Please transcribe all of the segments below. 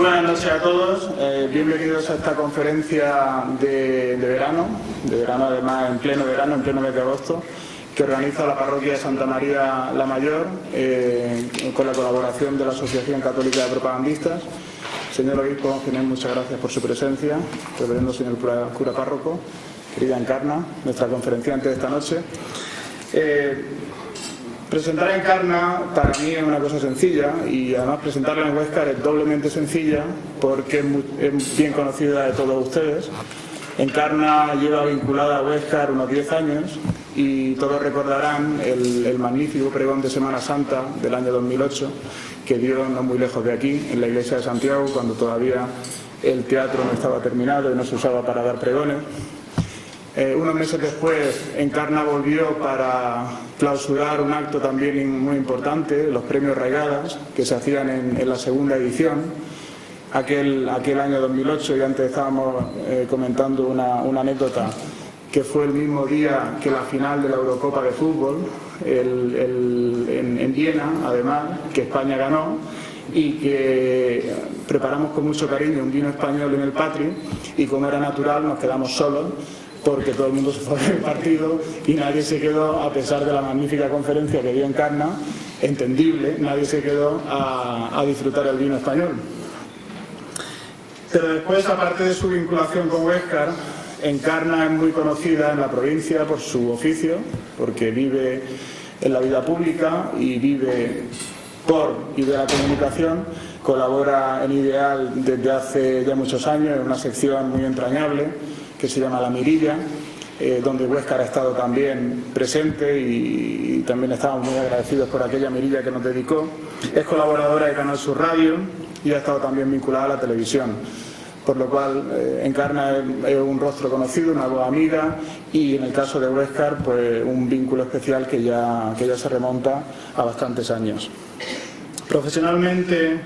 buenas noches a todos, bienvenidos a esta conferencia de verano además en pleno verano, en pleno mes de agosto, que organiza la parroquia de Santa María la Mayor con la colaboración de la Asociación Católica de Propagandistas. Señor obispo, muchas gracias por su presencia, reverendo señor cura párroco, querida Encarna, nuestra conferenciante de esta noche. Presentar a Encarna para mí es una cosa sencilla y además presentarla en Huéscar es doblemente sencilla porque es bien conocida de todos ustedes. Encarna lleva vinculada a Huéscar unos 10 años y todos recordarán el magnífico pregón de Semana Santa del año 2008 que dio no muy lejos de aquí, en la iglesia de Santiago, cuando todavía el teatro no estaba terminado y no se usaba para dar pregones. Unos meses después, Encarna volvió para clausurar un acto también muy importante, los premios Raigadas, que se hacían en la segunda edición, aquel año 2008, y antes estábamos comentando una anécdota, que fue el mismo día que la final de la Eurocopa de fútbol, en Viena, además, que España ganó, y que preparamos con mucho cariño un vino español en el Patri, y como era natural nos quedamos solos, porque todo el mundo se fue del partido y nadie se quedó, a pesar de la magnífica conferencia que dio Encarna, entendible, nadie se quedó a disfrutar el vino español. Pero después, aparte de su vinculación con Huéscar, Encarna es muy conocida en la provincia por su oficio, porque vive en la vida pública y vive por y de la comunicación, colabora en Ideal desde hace ya muchos años en una sección muy entrañable que se llama La Mirilla, donde Huéscar ha estado también presente y también estamos muy agradecidos por aquella mirilla que nos dedicó. Es colaboradora de Canal Sur Radio y ha estado también vinculada a la televisión, por lo cual Encarna es un rostro conocido, una voz amiga y en el caso de Huéscar pues un vínculo especial que ya se remonta a bastantes años. Profesionalmente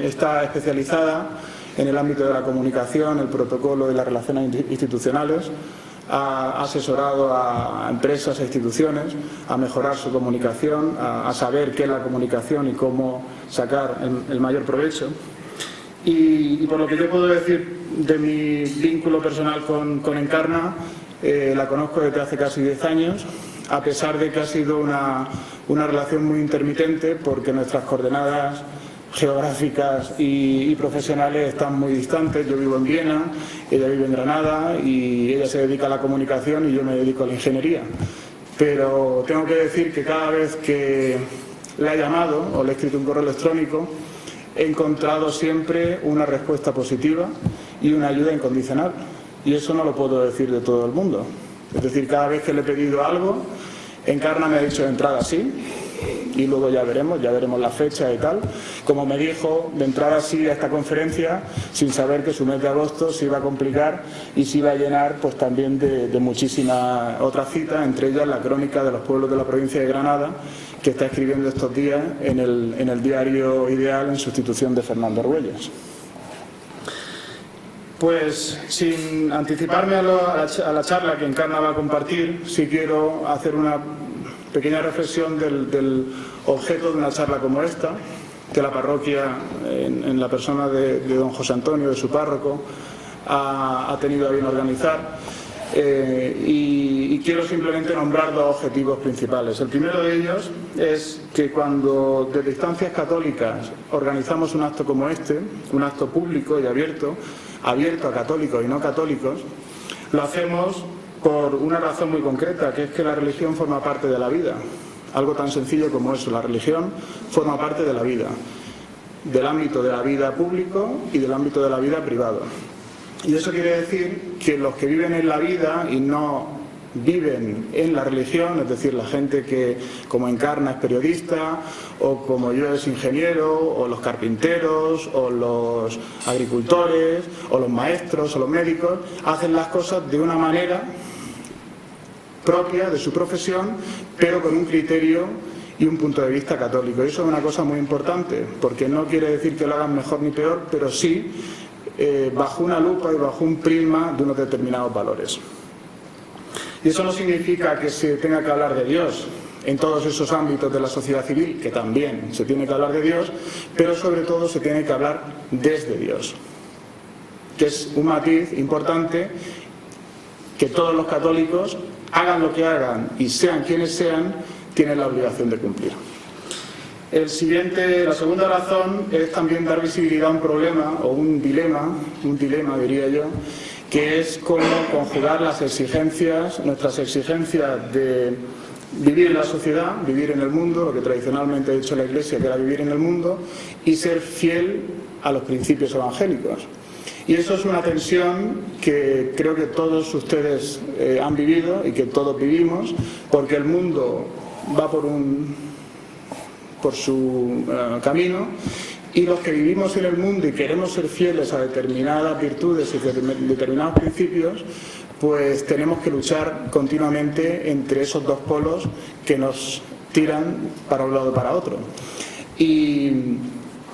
está especializada en el ámbito de la comunicación, el protocolo y las relaciones institucionales. Ha asesorado a empresas e instituciones a mejorar su comunicación, a saber qué es la comunicación y cómo sacar el mayor provecho. Y por lo que yo puedo decir de mi vínculo personal con Encarna, la conozco desde hace casi 10 años, a pesar de que ha sido una relación muy intermitente, porque nuestras coordenadas geográficas y profesionales están muy distantes. Yo vivo en Viena, ella vive en Granada y ella se dedica a la comunicación y yo me dedico a la ingeniería. Pero tengo que decir que cada vez que la he llamado o le he escrito un correo electrónico, he encontrado siempre una respuesta positiva y una ayuda incondicional. Y eso no lo puedo decir de todo el mundo. Es decir, cada vez que le he pedido algo, Encarna me ha dicho de entrada sí, y luego ya veremos la fecha y tal. Como me dijo de entrada sí a esta conferencia, sin saber que su mes de agosto se iba a complicar y se iba a llenar pues también de muchísimas otras citas, entre ellas la crónica de los pueblos de la provincia de Granada, que está escribiendo estos días en el diario Ideal en sustitución de Fernando Argüelles. Pues sin anticiparme a la charla que Encarna va a compartir, sí quiero hacer una pequeña reflexión del objeto de una charla como esta, que la parroquia, en la persona de don José Antonio, de su párroco, ha tenido a bien organizar. Y quiero simplemente nombrar dos objetivos principales. El primero de ellos es que cuando desde instancias católicas organizamos un acto como este, un acto público y abierto a católicos y no católicos, lo hacemos por una razón muy concreta, que es que la religión forma parte de la vida. Algo tan sencillo como eso, la religión forma parte de la vida, del ámbito de la vida público y del ámbito de la vida privado. Y eso quiere decir que los que viven en la vida y no viven en la religión, es decir, la gente que como Encarna es periodista, o como yo es ingeniero, o los carpinteros, o los agricultores, o los maestros, o los médicos, hacen las cosas de una manera propia de su profesión, pero con un criterio y un punto de vista católico. Y eso es una cosa muy importante, porque no quiere decir que lo hagan mejor ni peor, pero sí bajo una lupa y bajo un prisma de unos determinados valores. Y eso no significa que se tenga que hablar de Dios, en todos esos ámbitos de la sociedad civil, que también se tiene que hablar de Dios, pero sobre todo se tiene que hablar desde Dios, que es un matiz importante que todos los católicos, hagan lo que hagan y sean quienes sean, tienen la obligación de cumplir. La segunda razón es también dar visibilidad a un problema o un dilema diría yo, que es cómo conjugar nuestras exigencias de vivir en la sociedad, vivir en el mundo, lo que tradicionalmente ha dicho la Iglesia que era vivir en el mundo, y ser fiel a los principios evangélicos. Y eso es una tensión que creo que todos ustedes han vivido y que todos vivimos, porque el mundo va por su camino, y los que vivimos en el mundo y queremos ser fieles a determinadas virtudes y determinados principios, pues tenemos que luchar continuamente entre esos dos polos que nos tiran para un lado o para otro. Y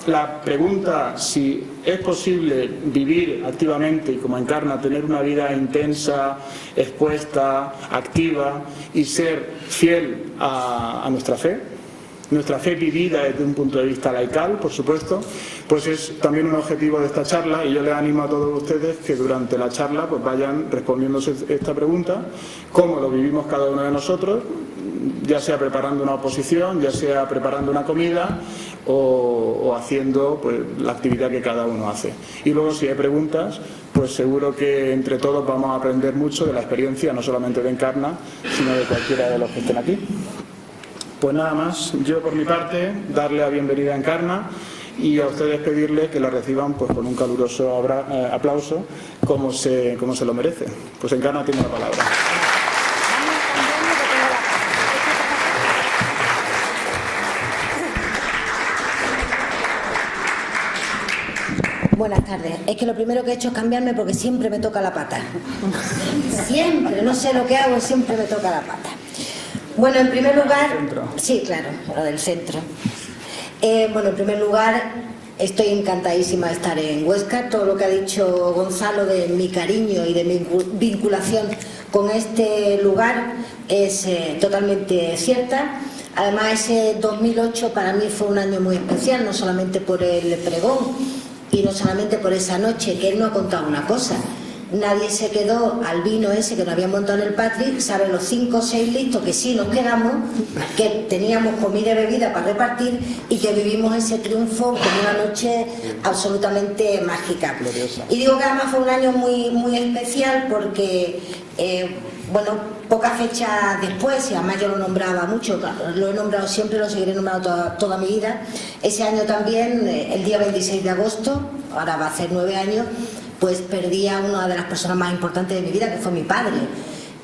la pregunta si es posible vivir activamente y como Encarna, tener una vida intensa, expuesta, activa y ser fiel a nuestra fe vivida desde un punto de vista laical, por supuesto, pues es también un objetivo de esta charla, y yo les animo a todos ustedes que durante la charla pues vayan respondiéndose esta pregunta, cómo lo vivimos cada uno de nosotros, ya sea preparando una oposición, ya sea preparando una comida o haciendo pues la actividad que cada uno hace. Y luego, si hay preguntas, pues seguro que entre todos vamos a aprender mucho de la experiencia, no solamente de Encarna, sino de cualquiera de los que estén aquí. Pues nada más, yo por mi parte darle la bienvenida a Encarna y a ustedes pedirles que la reciban pues con un caluroso aplauso como se lo merece. Pues Encarna tiene la palabra. Buenas tardes. Es que lo primero que he hecho es cambiarme porque siempre me toca la pata. Siempre, no sé lo que hago, siempre me toca la pata. Bueno, en primer lugar... Sí, claro, lo del centro. Bueno, en primer lugar, estoy encantadísima de estar en Huesca. Todo lo que ha dicho Gonzalo de mi cariño y de mi vinculación con este lugar es totalmente cierta. Además, ese 2008 para mí fue un año muy especial, no solamente por el pregón y no solamente por esa noche, que él no ha contado una cosa. Nadie se quedó al vino ese que nos habían montado en el Patrick, ¿saben? Los 5 o 6 listos que sí nos quedamos, que teníamos comida y bebida para repartir y que vivimos ese triunfo como una noche absolutamente mágica. Gloriosa. Y digo que además fue un año muy, muy especial porque, bueno, pocas fechas después, y además yo lo nombraba mucho, lo he nombrado siempre, lo seguiré nombrando toda mi vida. Ese año también, el día 26 de agosto, ahora va a hacer 9 años, pues perdí a una de las personas más importantes de mi vida, que fue mi padre.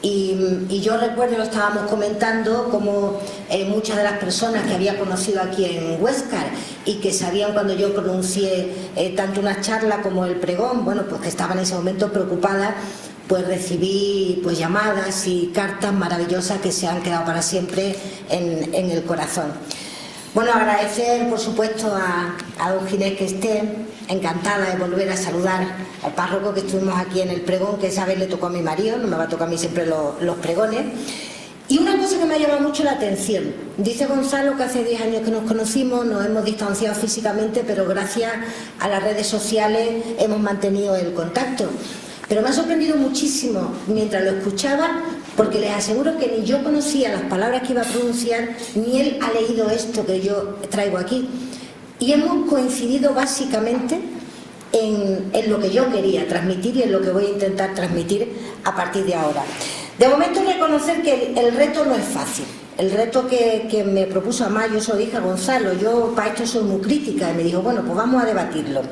Y yo recuerdo, lo estábamos comentando, como muchas de las personas que había conocido aquí en Huescar y que sabían cuando yo pronuncié tanto una charla como el pregón, bueno, pues que estaban en ese momento preocupadas, pues recibí pues llamadas y cartas maravillosas que se han quedado para siempre en el corazón. Bueno, agradecer por supuesto a don Ginés que esté, encantada de volver a saludar al párroco, que estuvimos aquí en el pregón, que esa vez le tocó a mi marido, no me va a tocar a mí siempre los pregones. Y una cosa que me ha llamado mucho la atención, dice Gonzalo que hace 10 años que nos conocimos, nos hemos distanciado físicamente, pero gracias a las redes sociales hemos mantenido el contacto. Pero me ha sorprendido muchísimo mientras lo escuchaba, porque les aseguro que ni yo conocía las palabras que iba a pronunciar, ni él ha leído esto que yo traigo aquí. Y hemos coincidido básicamente en lo que yo quería transmitir y en lo que voy a intentar transmitir a partir de ahora. De momento, reconocer que el reto no es fácil. El reto que me propuso además, yo se lo dije a Gonzalo, yo para esto soy muy crítica, y me dijo, bueno, pues vamos a debatirlo.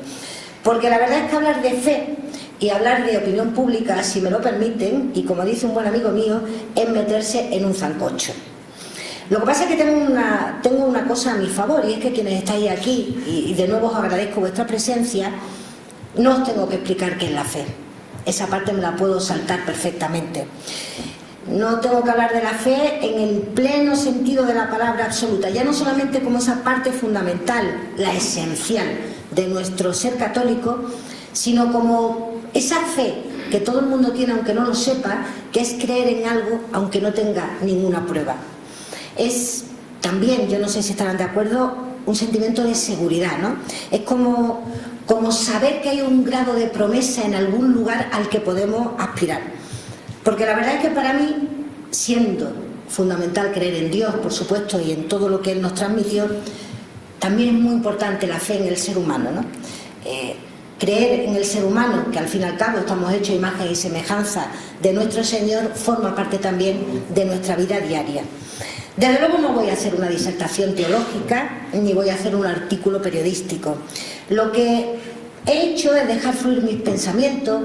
Porque la verdad es que hablar de fe y hablar de opinión pública, si me lo permiten, y como dice un buen amigo mío, es meterse en un zancocho. Lo que pasa es que tengo una cosa a mi favor, y es que quienes estáis aquí, y de nuevo os agradezco vuestra presencia, no os tengo que explicar qué es la fe. Esa parte me la puedo saltar perfectamente. No tengo que hablar de la fe en el pleno sentido de la palabra absoluta, ya no solamente como esa parte fundamental, la esencial de nuestro ser católico, sino como esa fe que todo el mundo tiene aunque no lo sepa, que es creer en algo aunque no tenga ninguna prueba. es también, yo no sé si estarán de acuerdo, un sentimiento de seguridad, ¿no? Es como saber que hay un grado de promesa en algún lugar al que podemos aspirar. Porque la verdad es que para mí, siendo fundamental creer en Dios, por supuesto, y en todo lo que Él nos transmitió, también es muy importante la fe en el ser humano, ¿no? Creer en el ser humano, que al fin y al cabo estamos hechos a imagen y semejanza de nuestro Señor, forma parte también de nuestra vida diaria. Desde luego no voy a hacer una disertación teológica ni voy a hacer un artículo periodístico. Lo que he hecho es dejar fluir mis pensamientos,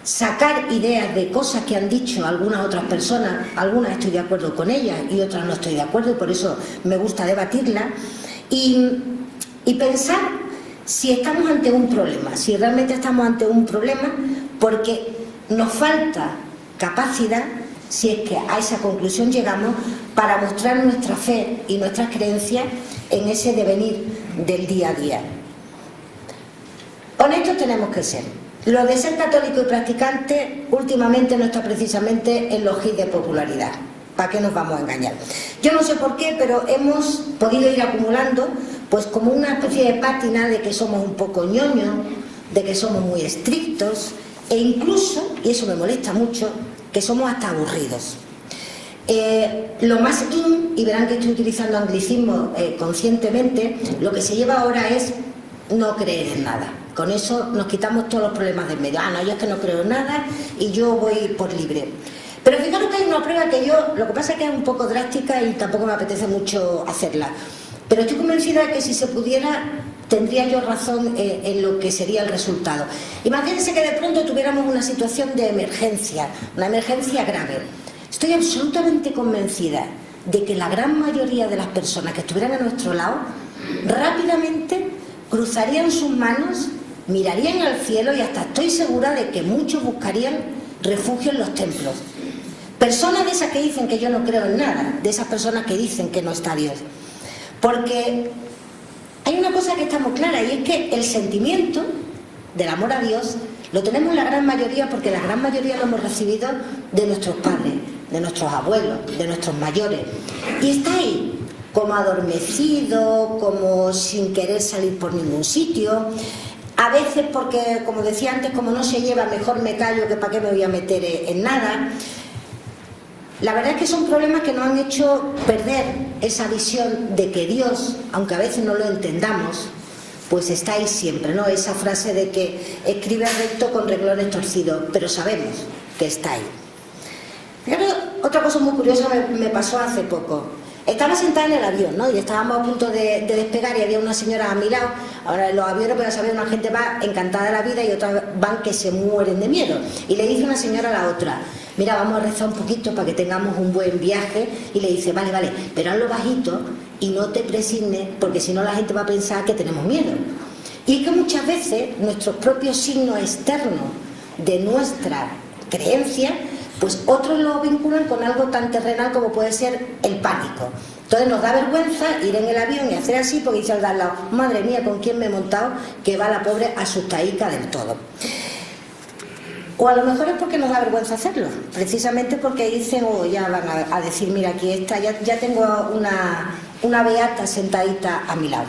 sacar ideas de cosas que han dicho algunas otras personas, algunas estoy de acuerdo con ellas y otras no estoy de acuerdo, y por eso me gusta debatirlas, y pensar si estamos ante un problema, si realmente estamos ante un problema, porque nos falta capacidad, si es que a esa conclusión llegamos, para mostrar nuestra fe y nuestras creencias en ese devenir del día a día. Honestos tenemos que ser. Lo de ser católico y practicante últimamente no está precisamente en los hits de popularidad. ¿Para qué nos vamos a engañar? Yo no sé por qué, pero hemos podido ir acumulando pues como una especie de pátina de que somos un poco ñoños, de que somos muy estrictos e incluso, y eso me molesta mucho, que somos hasta aburridos. Lo más in, y verán que estoy utilizando anglicismo conscientemente, lo que se lleva ahora es no creer en nada. Con eso nos quitamos todos los problemas del medio. No, yo es que no creo en nada y yo voy por libre. Pero fijaros que hay una prueba que yo, lo que pasa es que es un poco drástica y tampoco me apetece mucho hacerla, pero estoy convencida de que si se pudiera, tendría yo razón en lo que sería el resultado. Imagínense que de pronto tuviéramos una situación de emergencia, una emergencia grave. Estoy absolutamente convencida de que la gran mayoría de las personas que estuvieran a nuestro lado rápidamente cruzarían sus manos, mirarían al cielo y hasta estoy segura de que muchos buscarían refugio en los templos. Personas de esas que dicen que yo no creo en nada, de esas personas que dicen que no está Dios. Porque hay una cosa que está muy clara, y es que el sentimiento del amor a Dios lo tenemos la gran mayoría, porque la gran mayoría lo hemos recibido de nuestros padres, de nuestros abuelos, de nuestros mayores. Y está ahí, como adormecido, como sin querer salir por ningún sitio. A veces porque, como decía antes, como no se lleva, mejor me callo, que para qué me voy a meter en nada. La verdad es que son problemas que nos han hecho perder esa visión de que Dios, aunque a veces no lo entendamos, pues está ahí siempre, ¿no? Esa frase de que escribe recto con renglones torcidos, pero sabemos que está ahí. Fíjate, otra cosa muy curiosa me pasó hace poco. Estaba sentada en el avión, ¿no? Y estábamos a punto de despegar y había una señora a mi lado. Ahora en los aviones, pues ya sabéis, una gente va encantada de la vida y otras van que se mueren de miedo. Y le dice una señora a la otra: mira, vamos a rezar un poquito para que tengamos un buen viaje. Y le dice: vale, pero hazlo bajito y no te presignes, porque si no la gente va a pensar que tenemos miedo. Y es que muchas veces nuestros propios signos externos de nuestra creencia, pues otros lo vinculan con algo tan terrenal como puede ser el pánico. Entonces nos da vergüenza ir en el avión y hacer así, porque dice al de al lado: madre mía, ¿con quién me he montado? Que va la pobre asustadica del todo. O a lo mejor es porque nos da vergüenza hacerlo, precisamente porque dicen, o ya van a decir: mira, aquí está, ya tengo una beata sentadita a mi lado.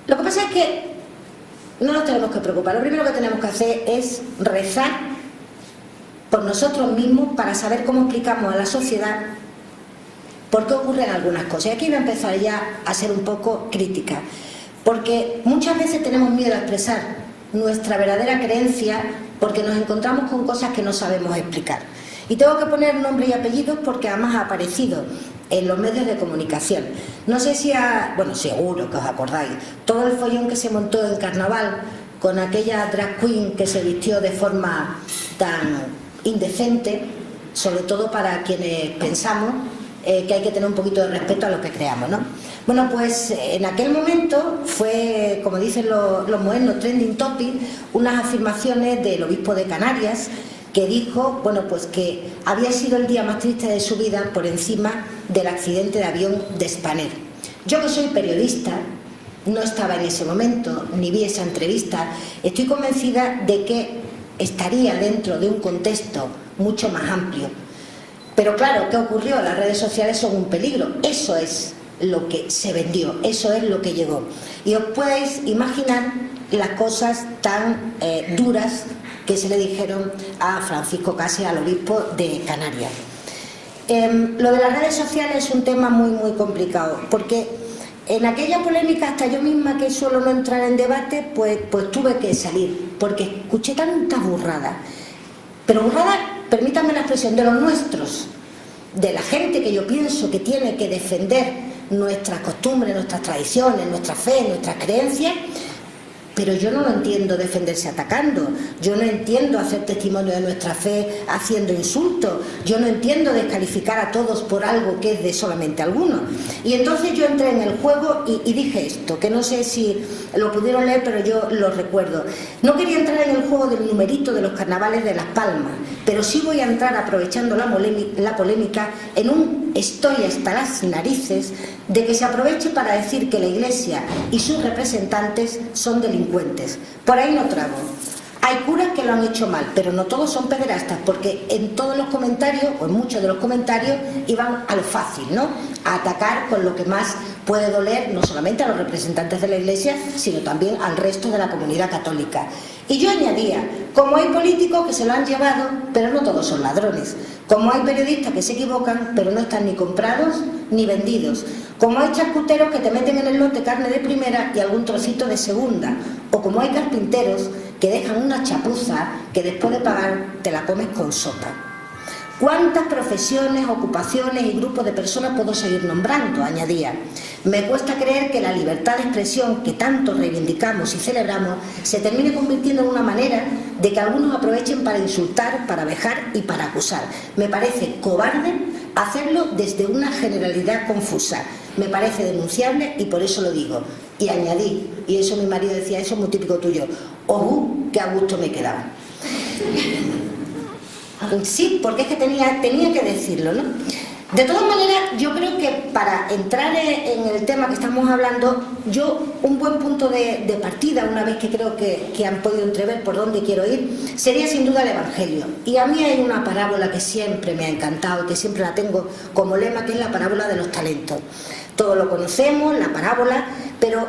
Lo que pasa es que no nos tenemos que preocupar. Lo primero que tenemos que hacer es rezar por nosotros mismos para saber cómo explicamos a la sociedad por qué ocurren algunas cosas. Y aquí voy a empezar ya a ser un poco crítica, porque muchas veces tenemos miedo a expresar nuestra verdadera creencia porque nos encontramos con cosas que no sabemos explicar. Y tengo que poner nombre y apellidos porque además ha aparecido en los medios de comunicación. No sé si bueno, seguro que os acordáis, todo el follón que se montó en Carnaval con aquella drag queen que se vistió de forma tan indecente, sobre todo para quienes pensamos que hay que tener un poquito de respeto a lo que creamos, ¿no? Bueno, pues en aquel momento fue, como dicen los modernos, trending topic, unas afirmaciones del obispo de Canarias, que dijo, bueno, pues que había sido el día más triste de su vida por encima del accidente de avión de Spanair. Yo, que soy periodista, no estaba en ese momento, ni vi esa entrevista, estoy convencida de que estaría dentro de un contexto mucho más amplio. Pero claro, ¿qué ocurrió? Las redes sociales son un peligro. Eso es lo que se vendió, eso es lo que llegó. Y os podéis imaginar las cosas tan duras que se le dijeron a Francisco Cases, al obispo de Canarias. Lo de las redes sociales es un tema muy muy complicado, porque en aquella polémica, hasta yo misma, que suelo no entrar en debate, pues tuve que salir, porque escuché tantas burradas. Pero burradas, permítanme la expresión, de los nuestros, de la gente que yo pienso que tiene que defender nuestras costumbres, nuestras tradiciones, nuestra fe, nuestras creencias. Pero yo no lo entiendo defenderse atacando, yo no entiendo hacer testimonio de nuestra fe haciendo insultos, yo no entiendo descalificar a todos por algo que es de solamente algunos. Y entonces yo entré en el juego y dije esto, que no sé si lo pudieron leer, pero yo lo recuerdo. No quería entrar en el juego del numerito de los carnavales de Las Palmas, pero sí voy a entrar, aprovechando la polémica, en un estoy hasta las narices de que se aproveche para decir que la Iglesia y sus representantes son delincuentes. Por ahí no trago. Hay curas que lo han hecho mal, pero no todos son pederastas, porque en todos los comentarios, o en muchos de los comentarios, iban a lo fácil, ¿no? A atacar con lo que más puede doler, no solamente a los representantes de la Iglesia, sino también al resto de la comunidad católica. Y yo añadía, como hay políticos que se lo han llevado, pero no todos son ladrones. Como hay periodistas que se equivocan, pero no están ni comprados ni vendidos. Como hay charcuteros que te meten en el lote carne de primera y algún trocito de segunda. O como hay carpinteros que dejan una chapuza que después de pagar te la comes con sopa. ¿Cuántas profesiones, ocupaciones y grupos de personas puedo seguir nombrando?, añadía. Me cuesta creer que la libertad de expresión que tanto reivindicamos y celebramos se termine convirtiendo en una manera de que algunos aprovechen para insultar, para vejar y para acusar. Me parece cobarde hacerlo desde una generalidad confusa. Me parece denunciable y por eso lo digo. Y añadí, y eso mi marido decía, eso es muy típico tuyo, qué a gusto me quedaba. Sí, porque es que tenía que decirlo, ¿no? De todas maneras, yo creo que para entrar en el tema que estamos hablando, un buen punto de partida, una vez que creo que han podido entrever por dónde quiero ir, sería sin duda el Evangelio. Y a mí hay una parábola que siempre me ha encantado, que siempre la tengo como lema, que es la parábola de los talentos. Todos lo conocemos, la parábola, pero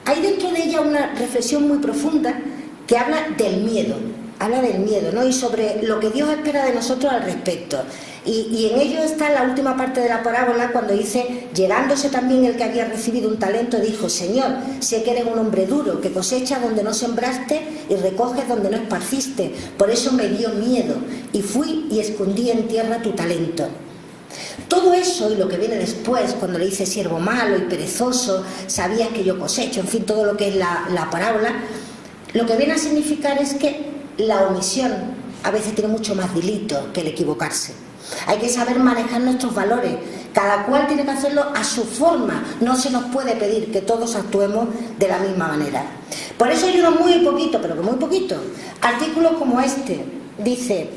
hay dentro de ella una reflexión muy profunda que habla del miedo. Habla del miedo, ¿no? Y sobre lo que Dios espera de nosotros al respecto. Y en ello está la última parte de la parábola, cuando dice, llegándose también el que había recibido un talento, dijo, Señor, sé que eres un hombre duro, que cosecha donde no sembraste y recoges donde no esparciste. Por eso me dio miedo y fui y escondí en tierra tu talento. Todo eso y lo que viene después, cuando le dice siervo malo y perezoso, sabías que yo cosecho, en fin, todo lo que es la parábola, lo que viene a significar es que la omisión a veces tiene mucho más delito que el equivocarse. Hay que saber manejar nuestros valores, cada cual tiene que hacerlo a su forma, no se nos puede pedir que todos actuemos de la misma manera. Por eso hay unos muy poquito, pero que muy poquito, artículos como este. Dice,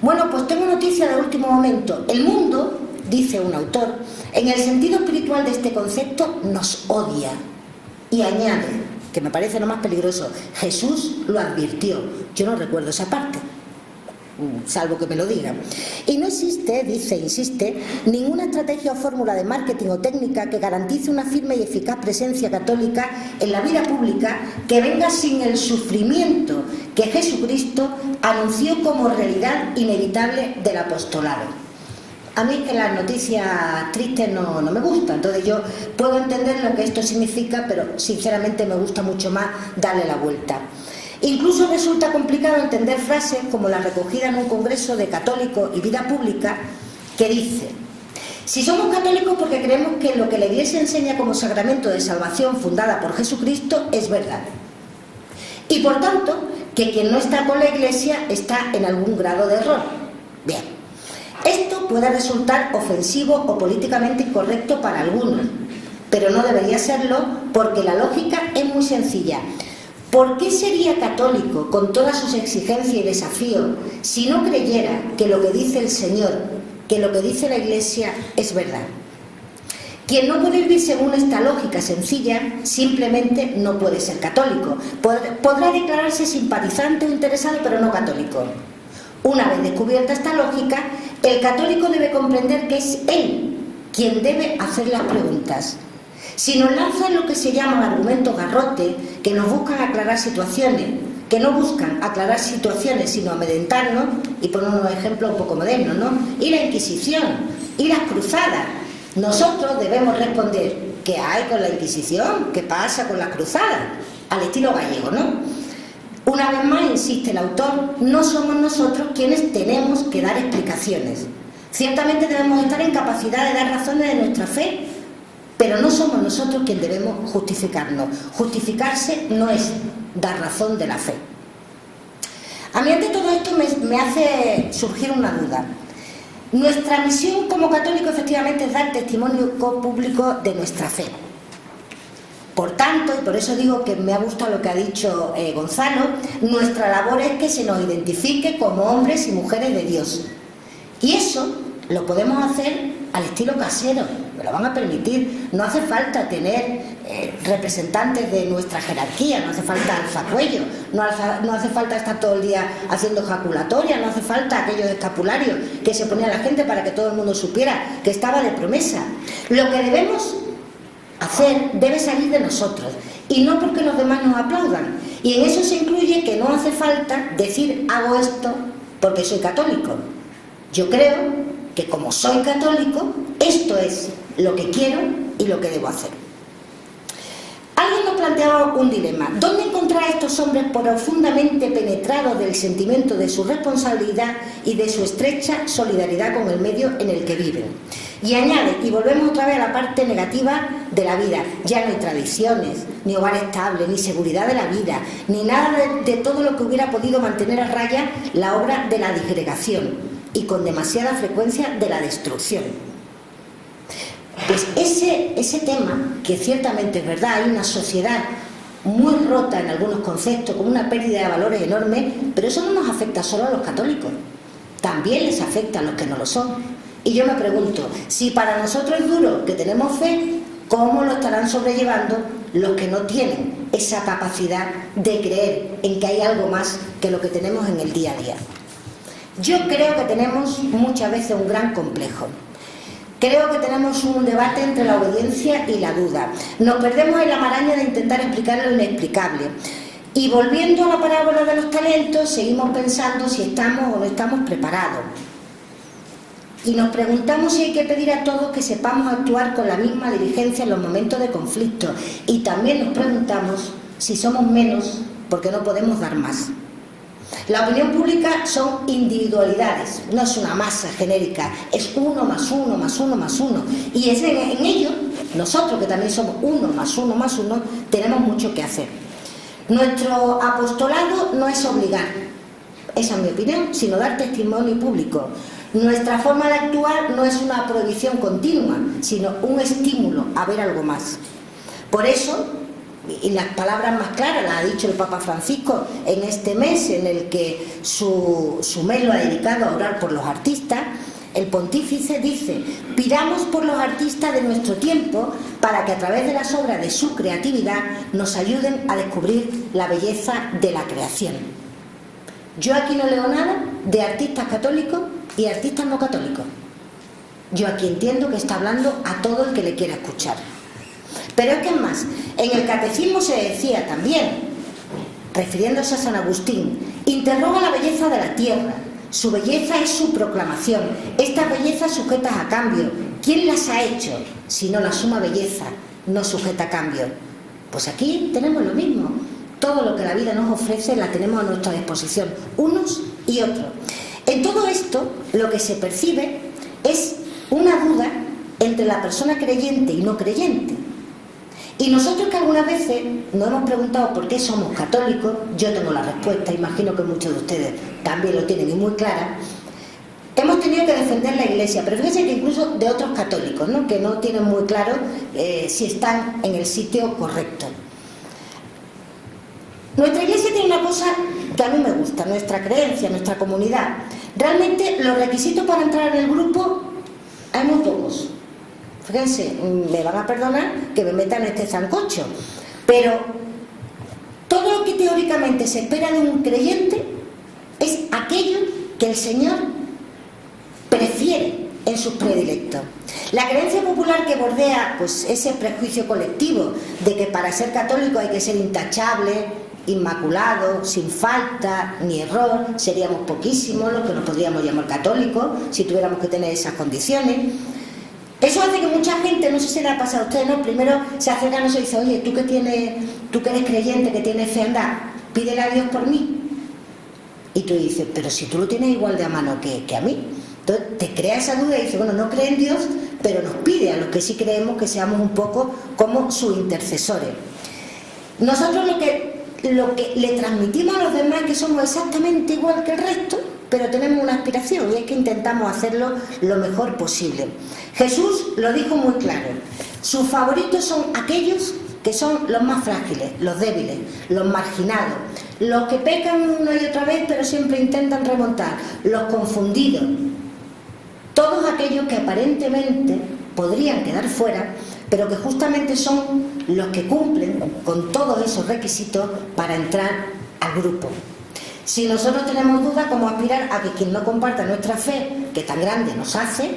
bueno, pues tengo noticia de último momento, el mundo, dice un autor, en el sentido espiritual de este concepto nos odia. Y añade, que me parece lo más peligroso, Jesús lo advirtió. Yo no recuerdo esa parte, salvo que me lo digan. Y no existe, dice, insiste, ninguna estrategia o fórmula de marketing o técnica que garantice una firme y eficaz presencia católica en la vida pública que venga sin el sufrimiento que Jesucristo anunció como realidad inevitable del apostolado. A mí que las noticias tristes no me gustan, entonces yo puedo entender lo que esto significa, pero sinceramente me gusta mucho más darle la vuelta. Incluso resulta complicado entender frases como la recogida en un congreso de católicos y vida pública, que dice, si somos católicos porque creemos que lo que la Iglesia enseña como sacramento de salvación fundada por Jesucristo es verdad. Y por tanto, que quien no está con la Iglesia está en algún grado de error. Bien. Esto puede resultar ofensivo o políticamente incorrecto para algunos, pero no debería serlo porque la lógica es muy sencilla. ¿Por qué sería católico con todas sus exigencias y desafíos si no creyera que lo que dice el Señor, que lo que dice la Iglesia es verdad? Quien no puede vivir según esta lógica sencilla simplemente no puede ser católico. Podrá declararse simpatizante o interesado, pero no católico. Una vez descubierta esta lógica, El católico debe comprender que es él quien debe hacer las preguntas. Si nos lanzan lo que se llaman argumentos garrote, que nos buscan aclarar situaciones, que no buscan aclarar situaciones sino amedrentarnos, y poner unos ejemplos un poco modernos, ¿no? Y la Inquisición, y las cruzadas. Nosotros debemos responder: ¿qué hay con la Inquisición? ¿Qué pasa con las cruzadas? Al estilo gallego, ¿no? Una vez más, insiste el autor, no somos nosotros quienes tenemos que dar explicaciones. Ciertamente debemos estar en capacidad de dar razones de nuestra fe, pero no somos nosotros quienes debemos justificarnos. Justificarse no es dar razón de la fe. A mí ante todo esto me hace surgir una duda. Nuestra misión como católicos efectivamente es dar testimonio público de nuestra fe. Por tanto, y por eso digo que me ha gustado lo que ha dicho Gonzalo, nuestra labor es que se nos identifique como hombres y mujeres de Dios. Y eso lo podemos hacer al estilo casero, me lo van a permitir. No hace falta tener representantes de nuestra jerarquía, no hace falta alzacuello, no hace falta estar todo el día haciendo ejaculatoria, no hace falta aquellos escapularios que se ponía la gente para que todo el mundo supiera que estaba de promesa. Lo que debemos hacer debe salir de nosotros, y no porque los demás nos aplaudan. Y en eso se incluye que no hace falta decir hago esto porque soy católico. Yo creo que como soy católico, esto es lo que quiero y lo que debo hacer. Alguien nos planteaba un dilema: ¿dónde encontrar a estos hombres profundamente penetrados del sentimiento de su responsabilidad y de su estrecha solidaridad con el medio en el que viven? Y añade, y volvemos otra vez a la parte negativa de la vida: ya no hay tradiciones, ni hogar estable, ni seguridad de la vida, ni nada de todo lo que hubiera podido mantener a raya la obra de la disgregación, y con demasiada frecuencia de la destrucción. Pues ese tema, que ciertamente es verdad, hay una sociedad muy rota en algunos conceptos, con una pérdida de valores enorme, pero eso no nos afecta solo a los católicos, también les afecta a los que no lo son. Y yo me pregunto, si para nosotros es duro, que tenemos fe, ¿cómo lo estarán sobrellevando los que no tienen esa capacidad de creer en que hay algo más que lo que tenemos en el día a día? Yo creo que tenemos muchas veces un gran complejo. Creo que tenemos un debate entre la obediencia y la duda. Nos perdemos en la maraña de intentar explicar lo inexplicable. Y volviendo a la parábola de los talentos, seguimos pensando si estamos o no estamos preparados. Y nos preguntamos si hay que pedir a todos que sepamos actuar con la misma diligencia en los momentos de conflicto. Y también nos preguntamos si somos menos porque no podemos dar más. La opinión pública son individualidades, no es una masa genérica, es 1 más 1 más 1 más 1. Y es en ello, nosotros que también somos 1 más 1 más 1, tenemos mucho que hacer. Nuestro apostolado no es obligar, esa es mi opinión, sino dar testimonio público. Nuestra forma de actuar no es una prohibición continua, sino un estímulo a ver algo más. Por eso, y las palabras más claras las ha dicho el Papa Francisco en este mes en el que su mes lo ha dedicado a orar por los artistas. El pontífice dice: pidamos por los artistas de nuestro tiempo para que a través de las obras de su creatividad nos ayuden a descubrir la belleza de la creación. Yo aquí no leo nada de artistas católicos y artistas no católicos. Yo aquí entiendo que está hablando a todo el que le quiera escuchar. Pero es que es más, en el catecismo se decía también, refiriéndose a San Agustín: interroga la belleza de la tierra, su belleza es su proclamación, estas bellezas sujetas a cambio, ¿quién las ha hecho? Si no la suma belleza, no sujeta a cambio. Pues aquí tenemos lo mismo, todo lo que la vida nos ofrece la tenemos a nuestra disposición, unos y otros. En todo esto, lo que se percibe es una duda entre la persona creyente y no creyente. Y nosotros, que algunas veces nos hemos preguntado por qué somos católicos, yo tengo la respuesta, imagino que muchos de ustedes también lo tienen y muy clara. Hemos tenido que defender la Iglesia, pero fíjense que incluso de otros católicos, ¿no?, que no tienen muy claro si están en el sitio correcto. Nuestra Iglesia tiene una cosa que a mí me gusta, nuestra creencia, nuestra comunidad. Realmente los requisitos para entrar en el grupo hay muy pocos. Fíjense, me van a perdonar que me metan en este zancocho, pero todo lo que teóricamente se espera de un creyente es aquello que el Señor prefiere en sus predilectos. La creencia popular que bordea pues, ese prejuicio colectivo de que para ser católico hay que ser intachable, inmaculado, sin falta ni error, seríamos poquísimos los que nos podríamos llamar católicos si tuviéramos que tener esas condiciones. Eso hace que mucha gente, no sé si le ha pasado a ustedes, ¿no? Primero se acerca a nosotros y dice, oye, tú que eres creyente, que tienes fe, anda, pídele a Dios por mí. Y tú dices, pero si tú lo tienes igual de a mano que a mí. Entonces te crea esa duda y dice, bueno, no cree en Dios, pero nos pide a los que sí creemos que seamos un poco como sus intercesores. Nosotros lo que le transmitimos a los demás es que somos exactamente igual que el resto, pero tenemos una aspiración y es que intentamos hacerlo lo mejor posible. Jesús lo dijo muy claro, sus favoritos son aquellos que son los más frágiles, los débiles, los marginados, los que pecan una y otra vez pero siempre intentan remontar, los confundidos, todos aquellos que aparentemente podrían quedar fuera, pero que justamente son los que cumplen con todos esos requisitos para entrar al grupo. Si nosotros tenemos dudas, ¿cómo aspirar a que quien no comparta nuestra fe, que tan grande nos hace,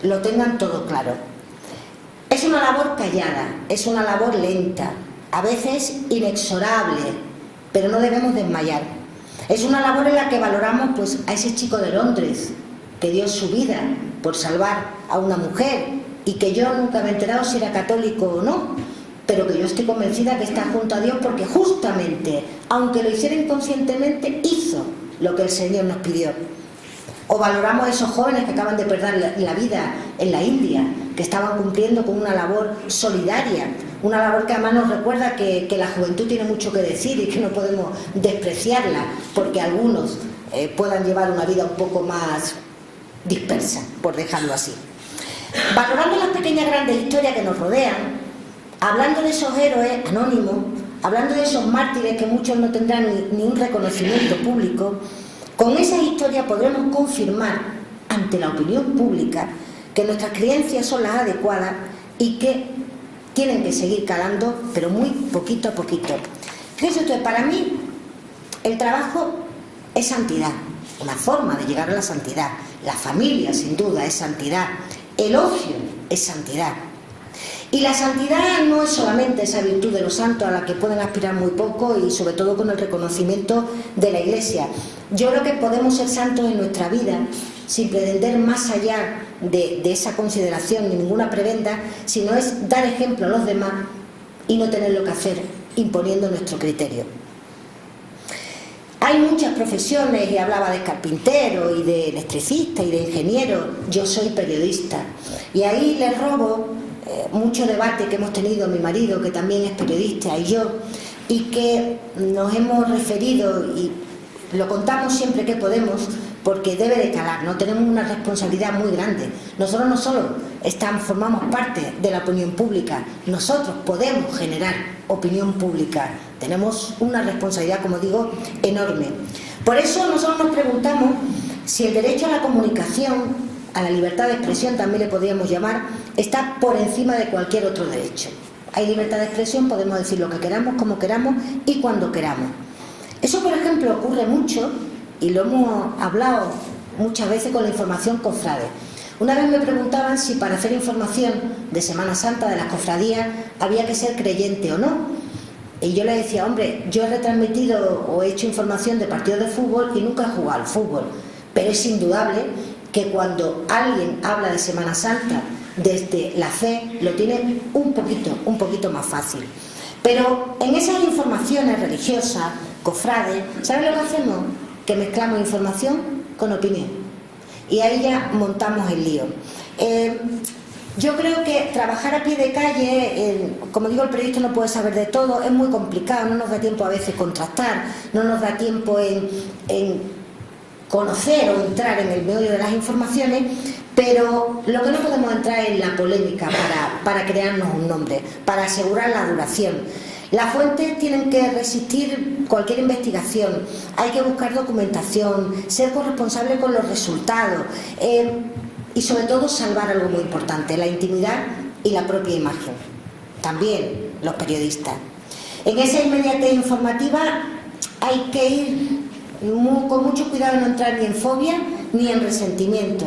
lo tengan todo claro? Es una labor callada, es una labor lenta, a veces inexorable, pero no debemos desmayar. Es una labor en la que valoramos pues, a ese chico de Londres que dio su vida por salvar a una mujer y que yo nunca me he enterado si era católico o no, pero que yo estoy convencida que está junto a Dios porque justamente, aunque lo hiciera inconscientemente, hizo lo que el Señor nos pidió. O valoramos a esos jóvenes que acaban de perder la vida en la India, que estaban cumpliendo con una labor solidaria, una labor que además nos recuerda que la juventud tiene mucho que decir y que no podemos despreciarla porque algunos puedan llevar una vida un poco más dispersa, por dejarlo así. Valorando las pequeñas grandes historias que nos rodean, hablando de esos héroes anónimos, hablando de esos mártires que muchos no tendrán ni un reconocimiento público, con esas historias podremos confirmar ante la opinión pública que nuestras creencias son las adecuadas y que tienen que seguir calando, pero muy poquito a poquito. Fíjense ustedes, para mí el trabajo es santidad, una forma de llegar a la santidad. La familia, sin duda, es santidad. El ocio es santidad. Y la santidad no es solamente esa virtud de los santos a la que pueden aspirar muy poco y sobre todo con el reconocimiento de la Iglesia. Yo creo que podemos ser santos en nuestra vida sin pretender más allá de esa consideración ni ninguna prebenda, sino es dar ejemplo a los demás y no tener lo que hacer imponiendo nuestro criterio. Hay muchas profesiones, y hablaba de carpintero y de electricista y de ingeniero. Yo soy periodista y ahí les robo mucho debate que hemos tenido mi marido, que también es periodista, y yo, y que nos hemos referido y lo contamos siempre que podemos porque debe de calar, ¿no? Tenemos una responsabilidad muy grande. Nosotros no solo formamos parte de la opinión pública, nosotros podemos generar opinión pública. Tenemos una responsabilidad, como digo, enorme. Por eso nosotros nos preguntamos si el derecho a la comunicación, a la libertad de expresión también le podríamos llamar, está por encima de cualquier otro derecho. Hay libertad de expresión, podemos decir lo que queramos, como queramos y cuando queramos. Eso, por ejemplo, ocurre mucho, y lo hemos hablado muchas veces con la información cofrade. Una vez me preguntaban si para hacer información de Semana Santa, de las cofradías, había que ser creyente o no. Y yo le decía, hombre, yo he retransmitido o he hecho información de partidos de fútbol y nunca he jugado al fútbol. Pero es indudable que cuando alguien habla de Semana Santa desde la fe, lo tiene un poquito más fácil. Pero en esas informaciones religiosas, cofrades, ¿saben lo que hacemos? Que mezclamos información con opinión. Y ahí ya montamos el lío. Yo creo que trabajar a pie de calle, como digo, el periodista no puede saber de todo, es muy complicado, no nos da tiempo a veces contrastar, no nos da tiempo en conocer o entrar en el meollo de las informaciones, pero lo que no podemos entrar es en la polémica para crearnos un nombre, para asegurar la duración. Las fuentes tienen que resistir cualquier investigación, hay que buscar documentación, ser corresponsable con los resultados y sobre todo salvar algo muy importante, la intimidad y la propia imagen. También los periodistas. En esa inmediatez informativa hay que ir con mucho cuidado, no entrar ni en fobia ni en resentimiento.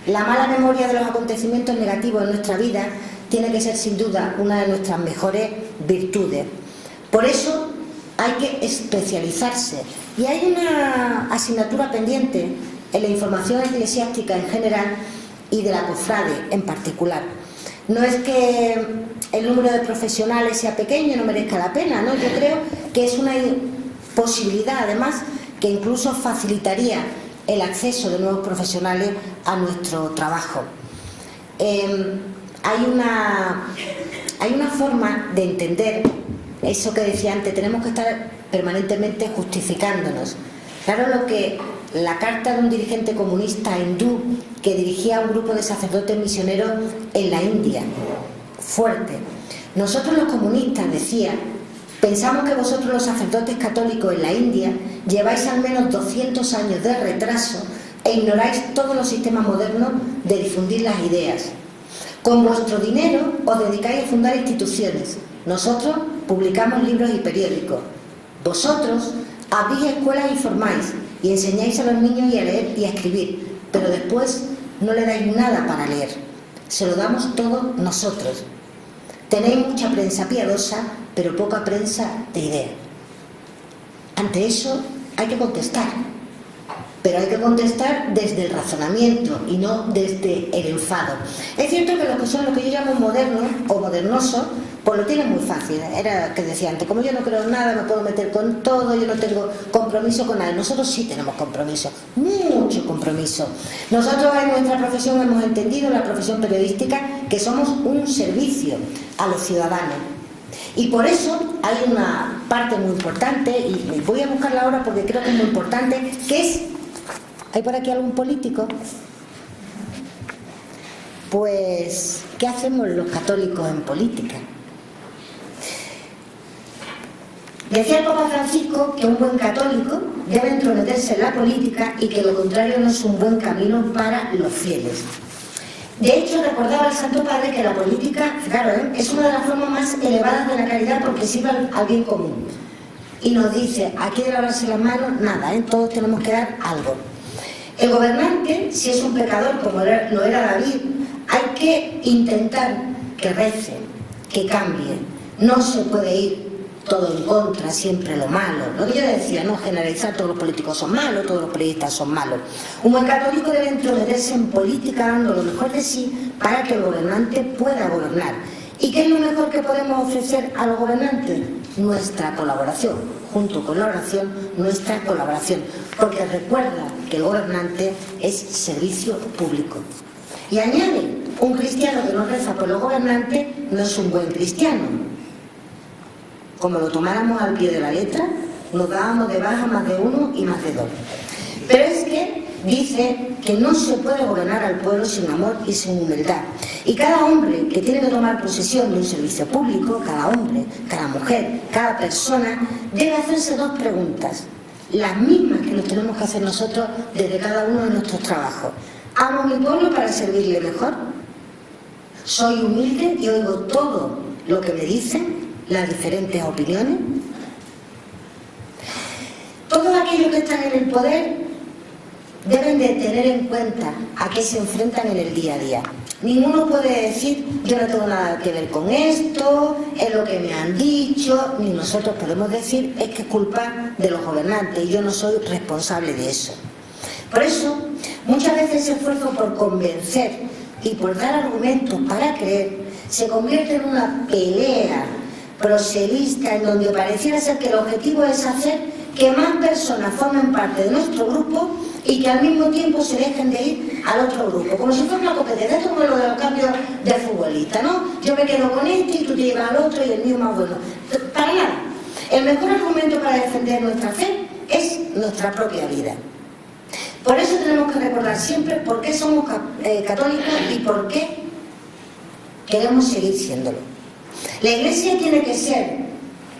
La mala memoria de los acontecimientos negativos en nuestra vida tiene que ser sin duda una de nuestras mejores virtudes. Por eso hay que especializarse. Y hay una asignatura pendiente en la información eclesiástica en general y de la cofrade en particular. No es que el número de profesionales sea pequeño y no merezca la pena, ¿no? Yo creo que es una posibilidad, además, que incluso facilitaría el acceso de nuevos profesionales a nuestro trabajo. Hay una forma de entender eso que decía antes, tenemos que estar permanentemente justificándonos. Claro, lo que la carta de un dirigente comunista hindú que dirigía a un grupo de sacerdotes misioneros en la India, fuerte. Nosotros los comunistas, decía, pensamos que vosotros los sacerdotes católicos en la India lleváis al menos 200 años de retraso e ignoráis todos los sistemas modernos de difundir las ideas. Con vuestro dinero os dedicáis a fundar instituciones. Nosotros publicamos libros y periódicos. Vosotros abrís escuelas y formáis y enseñáis a los niños a leer y a escribir, pero después no le dais nada para leer. Se lo damos todo nosotros. Tenéis mucha prensa piadosa, pero poca prensa de ideas. Ante eso hay que contestar, pero hay que contestar desde el razonamiento y no desde el enfado. Es cierto que los que son lo que yo llamo modernos o modernosos, pues lo tienen muy fácil. Era que decía antes, como yo no creo en nada, me puedo meter con todo, yo no tengo compromiso con nadie. Nosotros sí tenemos compromiso, mucho compromiso. Nosotros en nuestra profesión hemos entendido, la profesión periodística, que somos un servicio a los ciudadanos. Y por eso hay una parte muy importante, y voy a buscarla ahora porque creo que es muy importante, que es... ¿Hay por aquí algún político? Pues, ¿qué hacemos los católicos en política? Decía el Papa Francisco que un buen católico debe entrometerse en la política y que lo contrario no es un buen camino para los fieles. De hecho, recordaba al Santo Padre que la política, claro, es una de las formas más elevadas de la caridad porque sirve al bien común. Y nos dice, aquí de lavarse las manos, nada, todos tenemos que dar algo. El gobernante, si es un pecador como lo era David, hay que intentar que rece, que cambie. No se puede ir todo en contra, siempre lo malo. Lo que yo decía, no generalizar, todos los políticos son malos, todos los periodistas son malos. Un buen católico debe entrometerse en política dando lo mejor de sí para que el gobernante pueda gobernar. ¿Y qué es lo mejor que podemos ofrecer a los gobernantes? Nuestra colaboración, junto con la oración, nuestra colaboración. Porque recuerda que el gobernante es servicio público. Y añade, un cristiano que no reza por los gobernantes no es un buen cristiano. Como lo tomáramos al pie de la letra, nos dábamos de baja más de uno y más de dos. Pero es que dice que no se puede gobernar al pueblo sin amor y sin humildad. Y cada hombre que tiene que tomar posesión de un servicio público, cada hombre, cada mujer, cada persona, debe hacerse dos preguntas, las mismas que nos tenemos que hacer nosotros desde cada uno de nuestros trabajos. ¿Amo a mi pueblo para servirle mejor? ¿Soy humilde y oigo todo lo que me dicen, las diferentes opiniones? Todos aquellos que están en el poder deben de tener en cuenta a qué se enfrentan en el día a día. Ninguno puede decir, yo no tengo nada que ver con esto, es lo que me han dicho, ni nosotros podemos decir, es que es culpa de los gobernantes y yo no soy responsable de eso. Por eso, muchas veces ese esfuerzo por convencer y por dar argumentos para creer se convierte en una pelea proselista en donde pareciera ser que el objetivo es hacer que más personas formen parte de nuestro grupo y que al mismo tiempo se dejen de ir al otro grupo, como si fuera una competencia. Esto es como lo de los cambios de futbolista, ¿no? Yo me quedo con este y tú te llevas al otro y el mío más bueno. Para nada. El mejor argumento para defender nuestra fe es nuestra propia vida. Por eso tenemos que recordar siempre por qué somos católicos y por qué queremos seguir siéndolo. La Iglesia tiene que ser,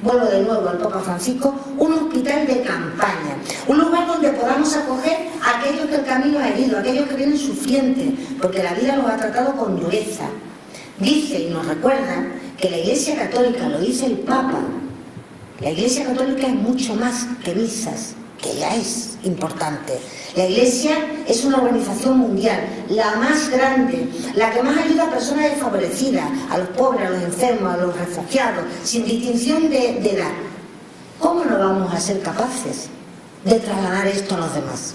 vuelvo de nuevo al Papa Francisco, un hospital de campaña, un lugar donde podamos acoger a aquellos que el camino ha herido, a aquellos que vienen sufrientes, porque la vida los ha tratado con dureza. Dice y nos recuerda que la Iglesia Católica, lo dice el Papa, la Iglesia Católica es mucho más que misas, que ya es importante. La Iglesia es una organización mundial, la más grande, la que más ayuda a personas desfavorecidas, a los pobres, a los enfermos, a los refugiados, sin distinción de edad. ¿Cómo no vamos a ser capaces de trasladar esto a los demás?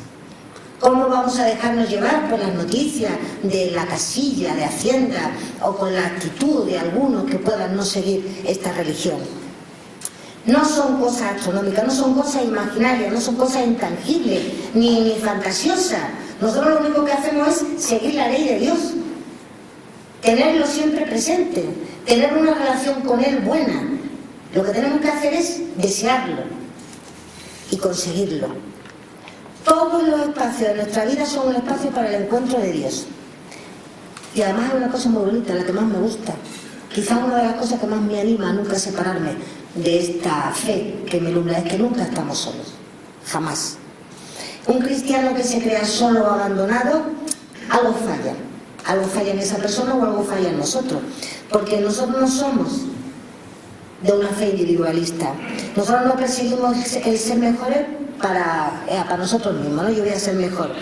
¿Cómo vamos a dejarnos llevar por las noticias de la casilla, de Hacienda, o con la actitud de algunos que puedan no seguir esta religión? No son cosas astronómicas, no son cosas imaginarias, no son cosas intangibles, ni fantasiosas. Nosotros lo único que hacemos es seguir la ley de Dios, tenerlo siempre presente, tener una relación con Él buena. Lo que tenemos que hacer es desearlo y conseguirlo. Todos los espacios de nuestra vida son un espacio para el encuentro de Dios. Y además hay una cosa muy bonita, la que más me gusta. Quizás una de las cosas que más me anima a nunca separarme de esta fe que me ilumbra es que nunca estamos solos, jamás. Un cristiano que se crea solo o abandonado, algo falla en esa persona o algo falla en nosotros, porque nosotros no somos de una fe individualista. Nosotros no perseguimos el ser mejores para nosotros mismos, ¿no? Yo voy a ser mejor,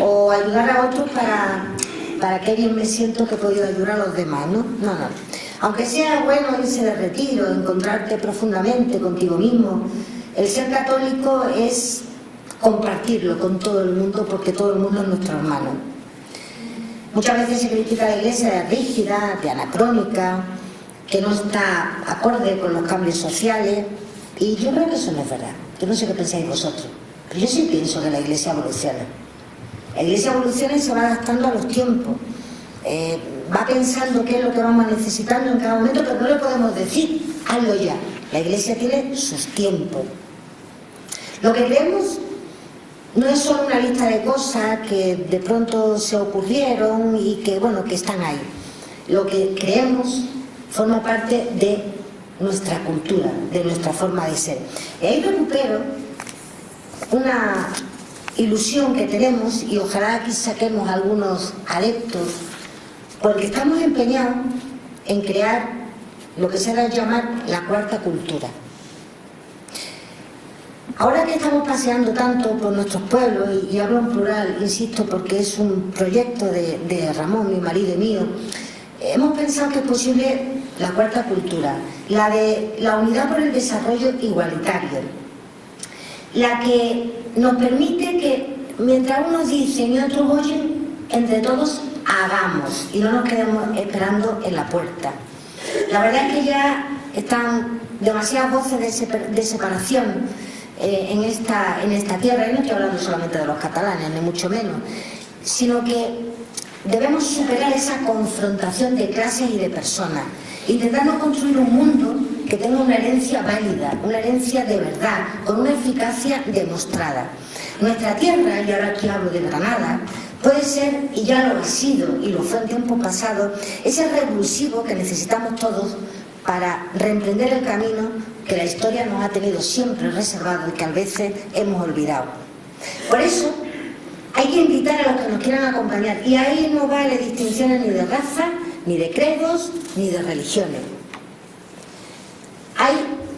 o ayudar a otros para que bien me siento que he podido ayudar a los demás, ¿no? No. Aunque sea bueno irse de retiro, encontrarte profundamente contigo mismo, el ser católico es compartirlo con todo el mundo, porque todo el mundo es nuestro hermano. Muchas veces se critica a la Iglesia de rígida, de anacrónica, que no está acorde con los cambios sociales, y yo creo que eso no es verdad. Yo no sé qué pensáis vosotros, pero yo sí pienso que la Iglesia evoluciona. La Iglesia evoluciona y se va adaptando a los tiempos. Va pensando qué es lo que vamos necesitando en cada momento, pero no le podemos decir, hazlo ya. La Iglesia tiene sus tiempos. Lo que creemos no es solo una lista de cosas que de pronto se ocurrieron y que, bueno, que están ahí. Lo que creemos forma parte de nuestra cultura, de nuestra forma de ser. Y ahí recupero una ilusión que tenemos, y ojalá aquí saquemos algunos adeptos, porque estamos empeñados en crear lo que se va a llamar la cuarta cultura. Ahora que estamos paseando tanto por nuestros pueblos, y hablo en plural, insisto, porque es un proyecto de Ramón, mi marido y mío, hemos pensado que es posible la cuarta cultura, la de la unidad por el desarrollo igualitario, la que nos permite que mientras unos dicen y otros oyen, entre todos hagamos y no nos quedemos esperando en la puerta. La verdad es que ya están demasiadas voces de separación en esta tierra, y no estoy hablando solamente de los catalanes, ni mucho menos, sino que debemos superar esa confrontación de clases y de personas, intentando construir un mundo que tenga una herencia válida, una herencia de verdad, con una eficacia demostrada. Nuestra tierra, y ahora aquí hablo de Granada, puede ser, y ya lo ha sido, y lo fue en tiempo pasado, ese revulsivo que necesitamos todos para reemprender el camino que la historia nos ha tenido siempre reservado y que a veces hemos olvidado. Por eso hay que invitar a los que nos quieran acompañar, y ahí no vale distinciones ni de raza, ni de credos, ni de religiones. Hay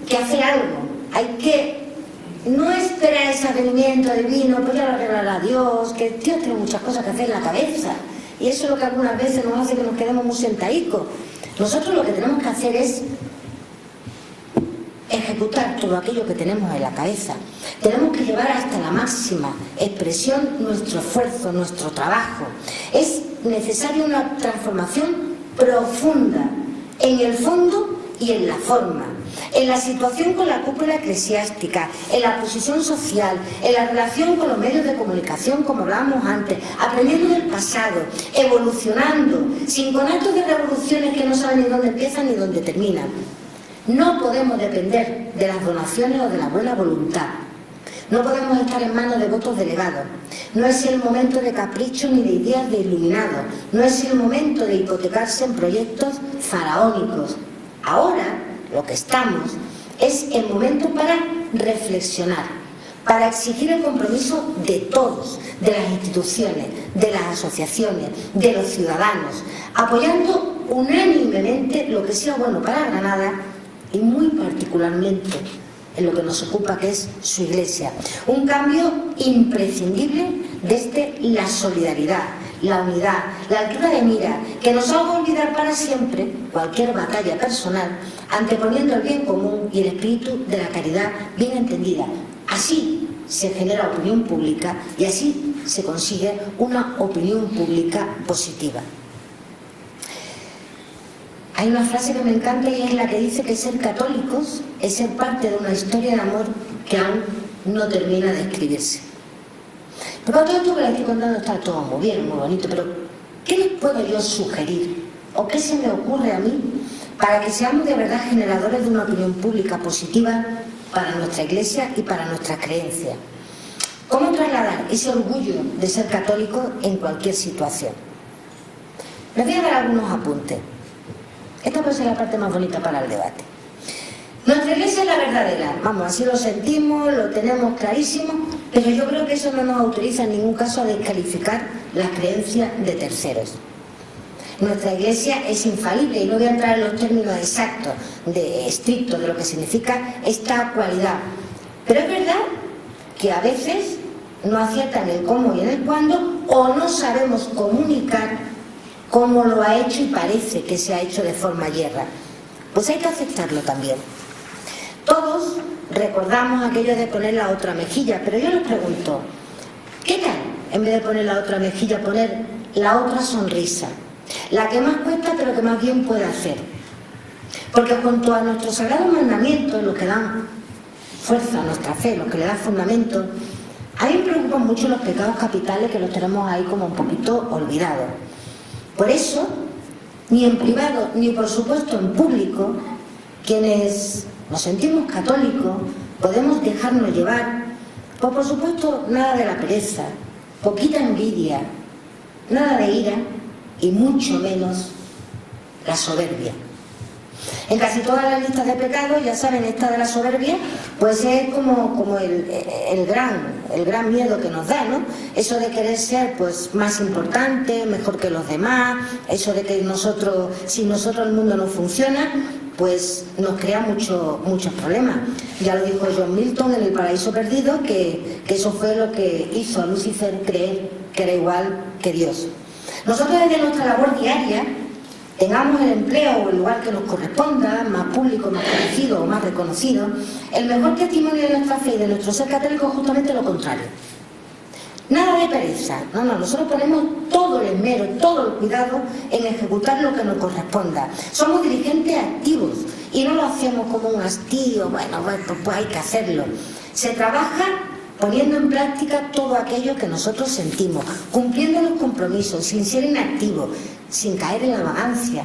que hacer algo, hay que no esperar ese advenimiento divino, pues ya lo arreglará Dios, que Dios tiene muchas cosas que hacer en la cabeza, y eso es lo que algunas veces nos hace que nos quedemos muy sentaicos. Nosotros lo que tenemos que hacer es ejecutar todo aquello que tenemos en la cabeza. Tenemos que llevar hasta la máxima expresión nuestro esfuerzo, nuestro trabajo. Es necesaria una transformación profunda en el fondo y en la forma, en la situación con la cúpula eclesiástica, en la posición social, en la relación con los medios de comunicación, como hablábamos antes, aprendiendo del pasado, evolucionando, sin conatos de revoluciones que no saben ni dónde empiezan ni dónde terminan. No podemos depender de las donaciones o de la buena voluntad. No podemos estar en manos de votos delegados. No es el momento de caprichos ni de ideas de iluminados. No es el momento de hipotecarse en proyectos faraónicos. Ahora, lo que estamos es el momento para reflexionar, para exigir el compromiso de todos, de las instituciones, de las asociaciones, de los ciudadanos, apoyando unánimemente lo que sea bueno para Granada y muy particularmente en lo que nos ocupa, que es su Iglesia. Un cambio imprescindible desde la solidaridad, la unidad, la altura de mira, que nos haga olvidar para siempre cualquier batalla personal, anteponiendo el bien común y el espíritu de la caridad bien entendida. Así se genera opinión pública y así se consigue una opinión pública positiva. Hay una frase que me encanta y es la que dice que ser católicos es ser parte de una historia de amor que aún no termina de escribirse. Pero todo esto que les estoy contando está todo muy bien, muy bonito, pero ¿qué les puedo yo sugerir? ¿O qué se me ocurre a mí para que seamos de verdad generadores de una opinión pública positiva para nuestra Iglesia y para nuestras creencias? ¿Cómo trasladar ese orgullo de ser católico en cualquier situación? Les voy a dar algunos apuntes. Esta puede ser la parte más bonita para el debate. Nuestra Iglesia es la verdadera, vamos, así lo sentimos, lo tenemos clarísimo, pero yo creo que eso no nos autoriza en ningún caso a descalificar las creencias de terceros. Nuestra Iglesia es infalible y no voy a entrar en los términos exactos, estrictos de lo que significa esta cualidad. Pero es verdad que a veces no aciertan el cómo y en el cuándo, o no sabemos comunicar cómo lo ha hecho y parece que se ha hecho de forma yerra. Pues hay que aceptarlo también. Todos recordamos aquello de poner la otra mejilla, pero yo les pregunto, ¿qué tal en vez de poner la otra mejilla, poner la otra sonrisa? La que más cuesta, pero que más bien puede hacer. Porque junto a nuestros sagrados mandamientos, los que dan fuerza a nuestra fe, los que le dan fundamento, a mí me preocupan mucho los pecados capitales, que los tenemos ahí como un poquito olvidados. Por eso, ni en privado, ni por supuesto en público, quienes nos sentimos católicos podemos dejarnos llevar, pues por supuesto nada de la pereza, poquita envidia, nada de ira y mucho menos la soberbia. En casi todas las listas de pecados, ya saben, esta de la soberbia, pues es como el gran miedo que nos da, ¿no? Eso de querer ser pues más importante, mejor que los demás, eso de que si nosotros el mundo no funciona, pues nos crea muchos problemas. Ya lo dijo John Milton en El Paraíso Perdido, que eso fue lo que hizo a Lucifer creer que era igual que Dios. Nosotros desde nuestra labor diaria, tengamos el empleo o el lugar que nos corresponda, más público, más conocido o más reconocido, el mejor testimonio de nuestra fe y de nuestro ser católico es justamente lo contrario. Nada de pereza, no, nosotros ponemos todo el esmero, todo el cuidado en ejecutar lo que nos corresponda. Somos dirigentes activos y no lo hacemos como un hastío, bueno, pues hay que hacerlo. Se trabaja poniendo en práctica todo aquello que nosotros sentimos, cumpliendo los compromisos, sin ser inactivos, sin caer en la vagancia,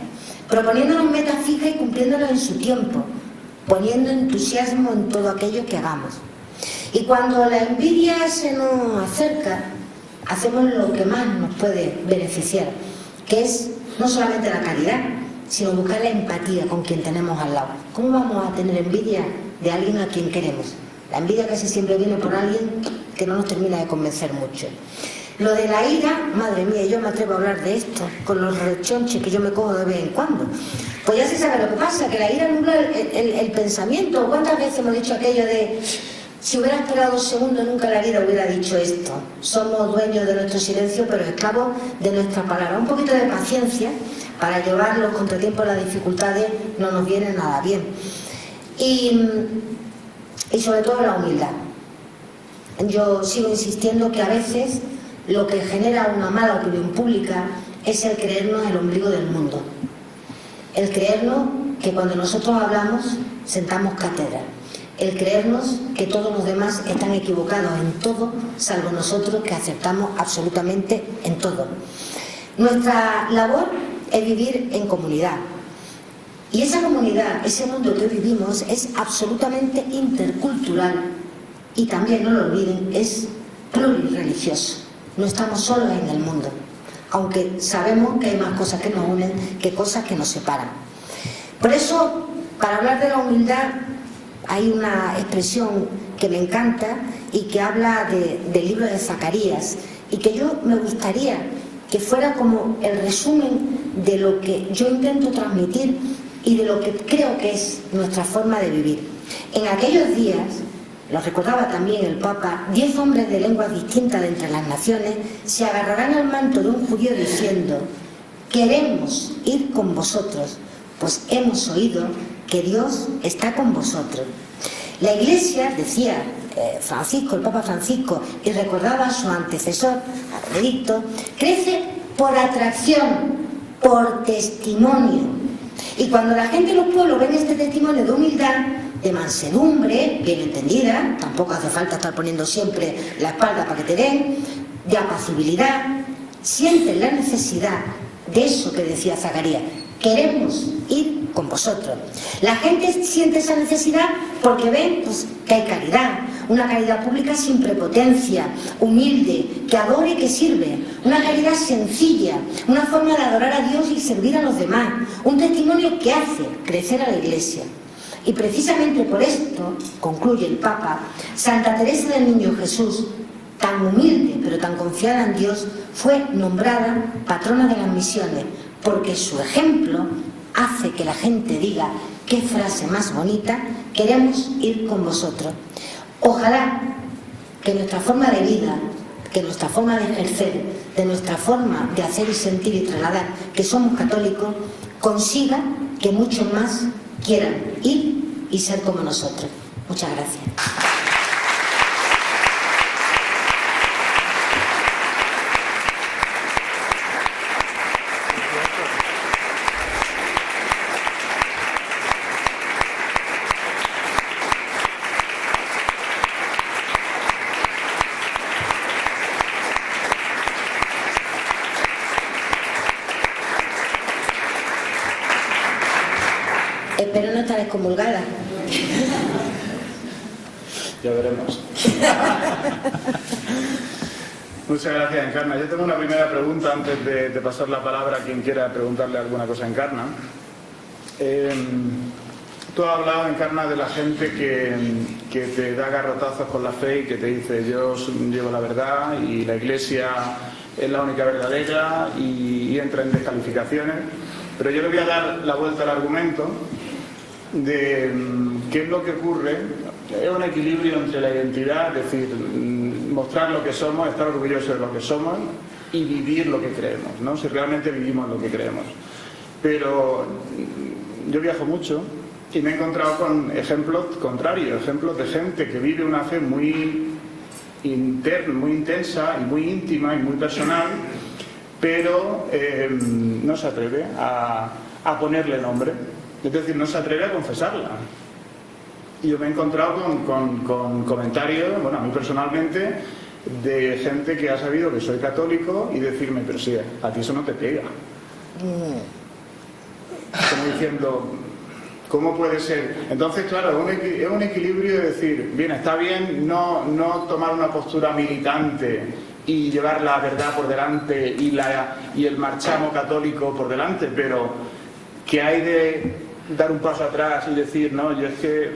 proponiéndonos metas fijas y cumpliéndolas en su tiempo, poniendo entusiasmo en todo aquello que hagamos. Y cuando la envidia se nos acerca, hacemos lo que más nos puede beneficiar, que es no solamente la caridad, sino buscar la empatía con quien tenemos al lado. ¿Cómo vamos a tener envidia de alguien a quien queremos? La envidia casi siempre viene por alguien que no nos termina de convencer mucho. Lo de la ira, madre mía, yo me atrevo a hablar de esto, con los rechonches que yo me cojo de vez en cuando. Pues ya se sabe lo que pasa, que la ira nubla el pensamiento. ¿Cuántas veces hemos dicho aquello de si hubiera esperado 2 segundos nunca en la vida hubiera dicho esto? Somos dueños de nuestro silencio, pero esclavos de nuestra palabra. Un poquito de paciencia para llevar los contratiempos, las dificultades, no nos viene nada bien. Y sobre todo la humildad. Yo sigo insistiendo que a veces lo que genera una mala opinión pública es el creernos el ombligo del mundo. El creernos que cuando nosotros hablamos sentamos cátedra. El creernos que todos los demás están equivocados en todo, salvo nosotros que aceptamos absolutamente en todo. Nuestra labor es vivir en comunidad. Y esa comunidad, ese mundo que vivimos es absolutamente intercultural y también, no lo olviden, es plurirreligioso. No estamos solos en el mundo, aunque sabemos que hay más cosas que nos unen que cosas que nos separan. Por eso, para hablar de la humildad, hay una expresión que me encanta y que habla del libro de Zacarías y que yo me gustaría que fuera como el resumen de lo que yo intento transmitir y de lo que creo que es nuestra forma de vivir. En aquellos días, lo recordaba también el Papa, 10 hombres de lenguas distintas de entre las naciones se agarrarán al manto de un judío diciendo: queremos ir con vosotros, pues hemos oído que Dios está con vosotros. La Iglesia, decía Francisco, el Papa Francisco, y recordaba a su antecesor, a Benedicto, crece por atracción, por testimonio. Y cuando la gente y los pueblos ven este testimonio de humildad, de mansedumbre, bien entendida, tampoco hace falta estar poniendo siempre la espalda para que te den, de apacibilidad, sienten la necesidad de eso que decía Zacarías: queremos ir con vosotros. La gente siente esa necesidad porque ven pues, que hay caridad, una caridad pública sin prepotencia, humilde, que adora y que sirve, una caridad sencilla, una forma de adorar a Dios y servir a los demás, un testimonio que hace crecer a la Iglesia. Y precisamente por esto, concluye el Papa, Santa Teresa del Niño Jesús, tan humilde pero tan confiada en Dios, fue nombrada patrona de las misiones, porque su ejemplo hace que la gente diga: qué frase más bonita, queremos ir con vosotros. Ojalá que nuestra forma de vida, que nuestra forma de ejercer, de nuestra forma de hacer y sentir y trasladar que somos católicos, consiga que muchos más quieran ir y ser como nosotros. Muchas gracias. Espero no estar excomulgada. Ya veremos. Muchas gracias, Encarna. Yo tengo una primera pregunta antes de pasar la palabra a quien quiera preguntarle alguna cosa a Encarna. Tú has hablado, Encarna, de la gente que te da garrotazos con la fe y que te dice: yo llevo la verdad y la Iglesia es la única verdadera, y entra en descalificaciones. Pero yo le voy a dar la vuelta al argumento de qué es lo que ocurre. Es un equilibrio entre la identidad, es decir, mostrar lo que somos, estar orgullosos de lo que somos y vivir lo que creemos, ¿no? Si realmente vivimos lo que creemos. Pero yo viajo mucho y me he encontrado con ejemplos contrarios, ejemplos de gente que vive una fe muy interna, muy intensa y muy íntima y muy personal, pero no se atreve a ponerle nombre. Es decir, no se atreve a confesarla. Y yo me he encontrado con comentarios, bueno, a mí personalmente, de gente que ha sabido que soy católico y decirme: pero sí, a ti eso no te pega. Como diciendo: ¿cómo puede ser? Entonces, claro, es un equilibrio de decir: bien, está bien no tomar una postura militante y llevar la verdad por delante y el marchamo católico por delante, pero que hay de dar un paso atrás y decir: no, yo es que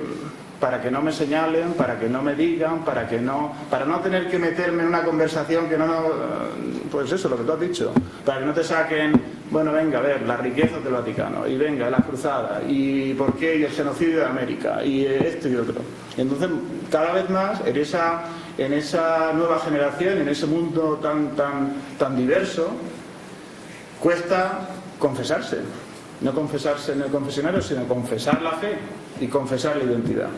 para que no me señalen, para que no me digan, para no tener que meterme en una conversación que pues eso, lo que tú has dicho, para que no te saquen, bueno, venga, a ver, las riquezas del Vaticano, y venga, las cruzadas, y por qué, y el genocidio de América, y esto y otro. Y entonces, cada vez más, en esa nueva generación, en ese mundo tan diverso, cuesta confesarse. No confesarse en el confesionario, sino confesar la fe y confesar la identidad.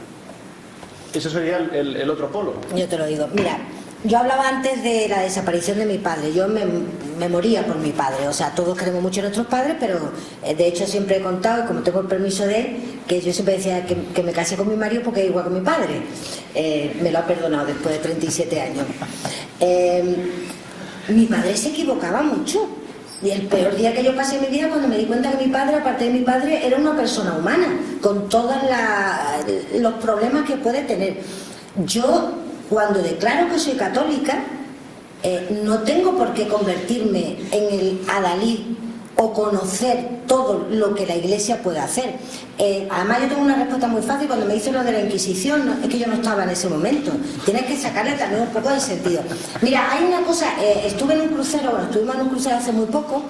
Ese sería el otro polo. Yo te lo digo. Mira, yo hablaba antes de la desaparición de mi padre. Yo me moría por mi padre. O sea, todos queremos mucho a nuestros padres, pero de hecho siempre he contado, y como tengo el permiso de él, que yo siempre decía que me casé con mi marido porque es igual que mi padre. Me lo ha perdonado después de 37 años. Mi padre se equivocaba mucho. Y el peor día que yo pasé en mi vida, cuando me di cuenta que mi padre, aparte de mi padre, era una persona humana, con todos los problemas que puede tener. Yo, cuando declaro que soy católica, no tengo por qué convertirme en el adalid o conocer todo lo que la Iglesia puede hacer. Además, yo tengo una respuesta muy fácil. Cuando me dicen lo de la Inquisición, es que yo no estaba en ese momento. Tienes que sacarle también un poco de sentido. Mira, hay una cosa, estuvimos en un crucero hace muy poco,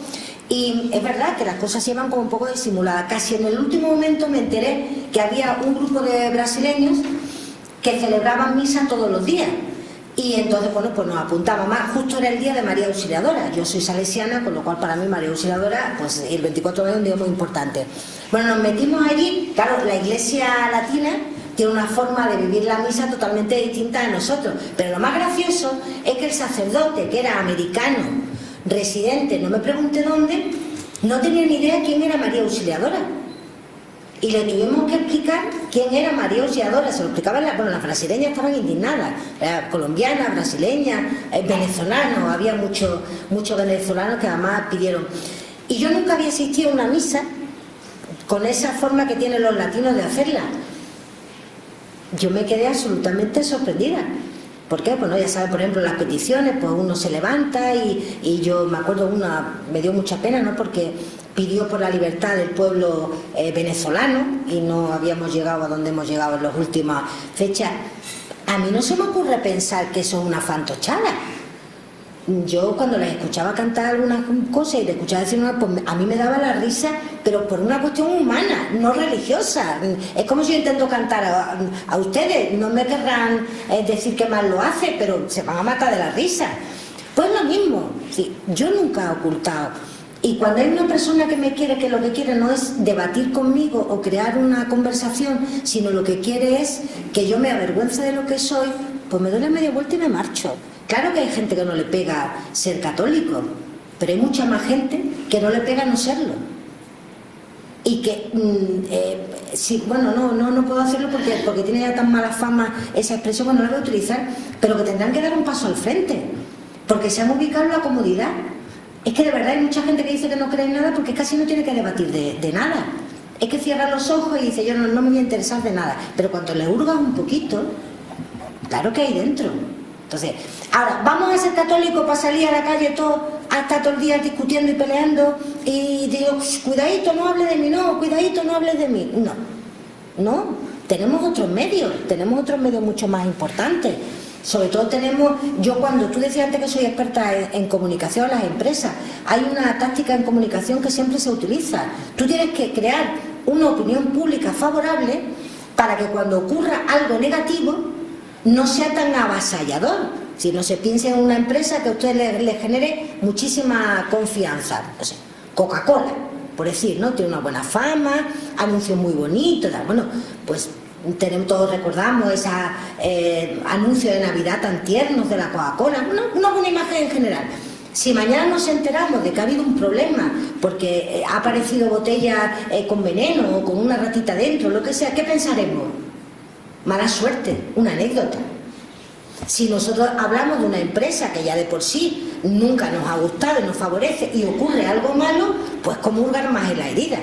Y es verdad que las cosas se llevan como un poco disimuladas. Casi en el último momento me enteré que había un grupo de brasileños que celebraban misa todos los días. Y entonces, bueno, pues nos apuntamos más. Justo era el día de María Auxiliadora. Yo soy salesiana, con lo cual para mí María Auxiliadora, pues el 24 de mayo es un día muy importante. Bueno, nos metimos allí. Claro, la iglesia latina tiene una forma de vivir la misa totalmente distinta a nosotros. Pero lo más gracioso es que el sacerdote, que era americano, residente, no me pregunte dónde, no tenía ni idea quién era María Auxiliadora. Y le tuvimos que explicar quién era María Auxiliadora. Se lo explicaban, bueno, las brasileñas estaban indignadas, colombianas, brasileñas, venezolanos, había muchos venezolanos que además pidieron. Y yo nunca había asistido a una misa con esa forma que tienen los latinos de hacerla. Yo me quedé absolutamente sorprendida. ¿Por qué? Pues no, ya sabes, por ejemplo, las peticiones, pues uno se levanta y yo me acuerdo una, me dio mucha pena, ¿no? Porque pidió por la libertad del pueblo venezolano y no habíamos llegado a donde hemos llegado en las últimas fechas. A mí no se me ocurre pensar que eso es una fantochada. Yo cuando les escuchaba cantar algunas cosas y les escuchaba decir una, pues a mí me daba la risa, pero por una cuestión humana, no religiosa. Es como si yo intento cantar a ustedes, no me querrán decir que mal lo hace, pero se van a matar de la risa. Pues lo mismo, sí, yo nunca he ocultado. Y cuando hay una persona que me quiere, que lo que quiere no es debatir conmigo o crear una conversación, sino lo que quiere es que yo me avergüence de lo que soy, pues me doy la media vuelta y me marcho. Claro que hay gente que no le pega ser católico, pero hay mucha más gente que no le pega no serlo. Y que, sí, bueno, no puedo hacerlo porque tiene ya tan mala fama esa expresión, bueno, no la voy a utilizar, pero que tendrán que dar un paso al frente, porque se han ubicado en la comodidad. Es que de verdad hay mucha gente que dice que no cree en nada porque casi no tiene que debatir de nada. Es que cierra los ojos y dice, yo no me voy a interesar de nada. Pero cuando le hurgas un poquito, claro que hay dentro. Entonces, ahora, ¿vamos a ser católicos para salir a la calle hasta todo el día discutiendo y peleando? Y digo, cuidadito, no hable de mí, no, cuidadito, no hable de mí. No, tenemos otros medios mucho más importantes. Sobre todo yo cuando tú decías antes que soy experta en comunicación a las empresas, hay una táctica en comunicación que siempre se utiliza. Tú tienes que crear una opinión pública favorable para que cuando ocurra algo negativo no sea tan avasallador, sino se piense en una empresa que a usted le genere muchísima confianza. No sé, Coca-Cola, por decir, ¿no? Tiene una buena fama, anuncios muy bonitos, tal. Bueno, pues todos recordamos esos anuncios de Navidad tan tiernos de la Coca-Cola, una buena imagen en general. Si mañana nos enteramos de que ha habido un problema porque ha aparecido botella con veneno o con una ratita dentro, lo que sea, ¿qué pensaremos? Mala suerte, una anécdota. Si nosotros hablamos de una empresa que ya de por sí nunca nos ha gustado y nos favorece y ocurre algo malo, pues como hurgar más en la herida.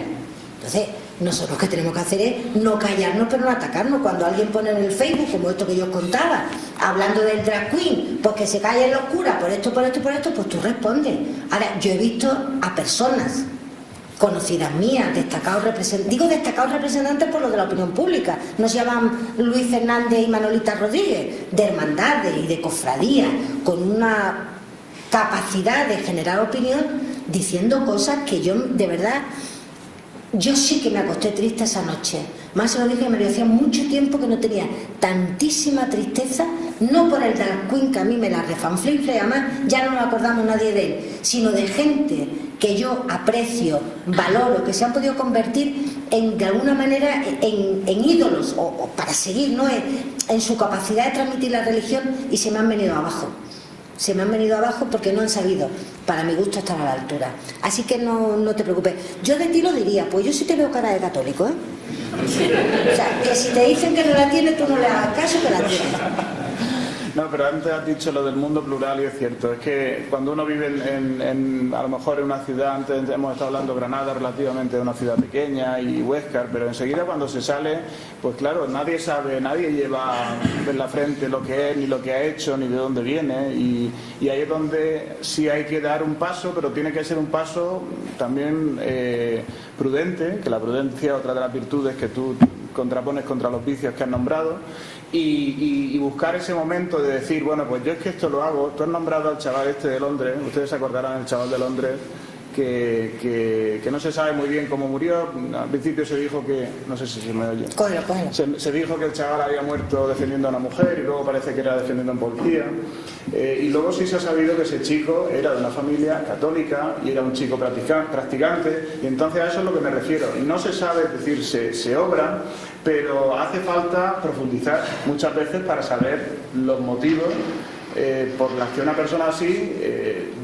Entonces, nosotros lo que tenemos que hacer es no callarnos pero no atacarnos. Cuando alguien pone en el Facebook, como esto que yo os contaba, hablando del drag queen, pues que se callen los curas por esto, pues tú respondes. Ahora, yo he visto a personas conocidas mías, destacados representantes por lo de la opinión pública, no se llaman Luis Fernández y Manolita Rodríguez, de hermandades y de cofradías, con una capacidad de generar opinión, diciendo cosas que yo, de verdad, yo sí que me acosté triste esa noche. Más se lo dije, me lo decía mucho tiempo que no tenía tantísima tristeza, no por el drag queen que a mí me la refanflinfla y además ya no nos acordamos nadie de él, sino de gente que yo aprecio, valoro, que se han podido convertir de alguna manera en ídolos o para seguir, ¿no? en su capacidad de transmitir la religión, y se me han venido abajo. Se me han venido abajo porque no han sabido, para mi gusto, estar a la altura. Así que no te preocupes. Yo de ti lo diría, pues yo sí te veo cara de católico, ¿eh? O sea, que si te dicen que no la tienes, tú no le hagas caso, que la tienes. No, pero antes has dicho lo del mundo plural y es cierto. Es que cuando uno vive a lo mejor en una ciudad, antes hemos estado hablando Granada, relativamente de una ciudad pequeña, y Huéscar, pero enseguida cuando se sale, pues claro, nadie sabe, nadie lleva en la frente lo que es, ni lo que ha hecho, ni de dónde viene, y ahí es donde sí hay que dar un paso, pero tiene que ser un paso también prudente, que la prudencia es otra de las virtudes que tú contrapones contra los vicios que has nombrado, y buscar ese momento de decir, bueno, pues yo es que esto lo hago. Tú has nombrado al chaval este de Londres, ustedes se acordarán del chaval de Londres, que no se sabe muy bien cómo murió. Al principio se dijo que, no sé si se me oye, se dijo que el chaval había muerto defendiendo a una mujer y luego parece que era defendiendo a un policía. Y luego sí se ha sabido que ese chico era de una familia católica y era un chico practicante, y entonces a eso es lo que me refiero. No se sabe, es decir, se obra, pero hace falta profundizar muchas veces para saber los motivos por los que una persona así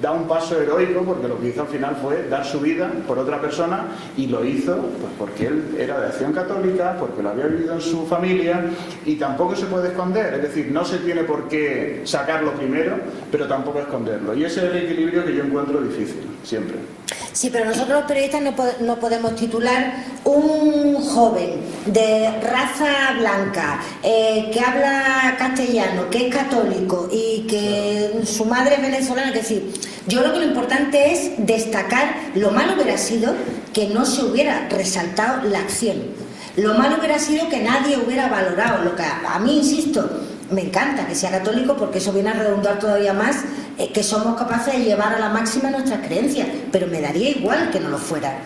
da un paso heroico, porque lo que hizo al final fue dar su vida por otra persona, y lo hizo pues porque él era de acción católica, porque lo había vivido en su familia, y tampoco se puede esconder, es decir, no se tiene por qué sacarlo primero, pero tampoco esconderlo, y ese es el equilibrio que yo encuentro difícil, siempre. Sí, pero nosotros los periodistas no podemos titular un joven de raza blanca que habla castellano, que es católico y que su madre es venezolana. Es decir, yo creo que lo importante es destacar. Lo malo hubiera sido que no se hubiera resaltado la acción. Lo malo hubiera sido que nadie hubiera valorado lo que a mí, insisto, me encanta que sea católico, porque eso viene a redundar todavía más que somos capaces de llevar a la máxima nuestras creencias, pero me daría igual que no lo fuera,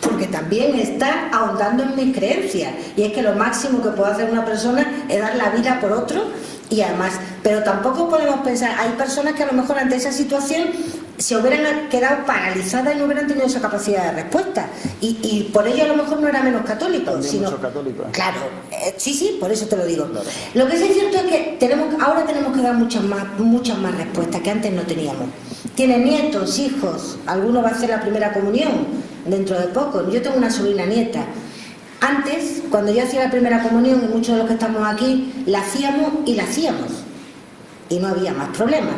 porque también está ahondando en mis creencias, y es que lo máximo que puede hacer una persona es dar la vida por otro. Y además, pero tampoco podemos pensar, hay personas que a lo mejor ante esa situación se hubieran quedado paralizadas y no hubieran tenido esa capacidad de respuesta, y por ello a lo mejor no era menos católico, también sino mucho católico. Claro, sí, por eso te lo digo. Claro. Lo que sí es cierto es que ahora tenemos que dar muchas más respuestas que antes no teníamos. Tienen nietos, hijos, alguno va a hacer la primera comunión dentro de poco. Yo tengo una sobrina nieta. Antes, cuando yo hacía la primera comunión, y muchos de los que estamos aquí, la hacíamos, y no había más problemas.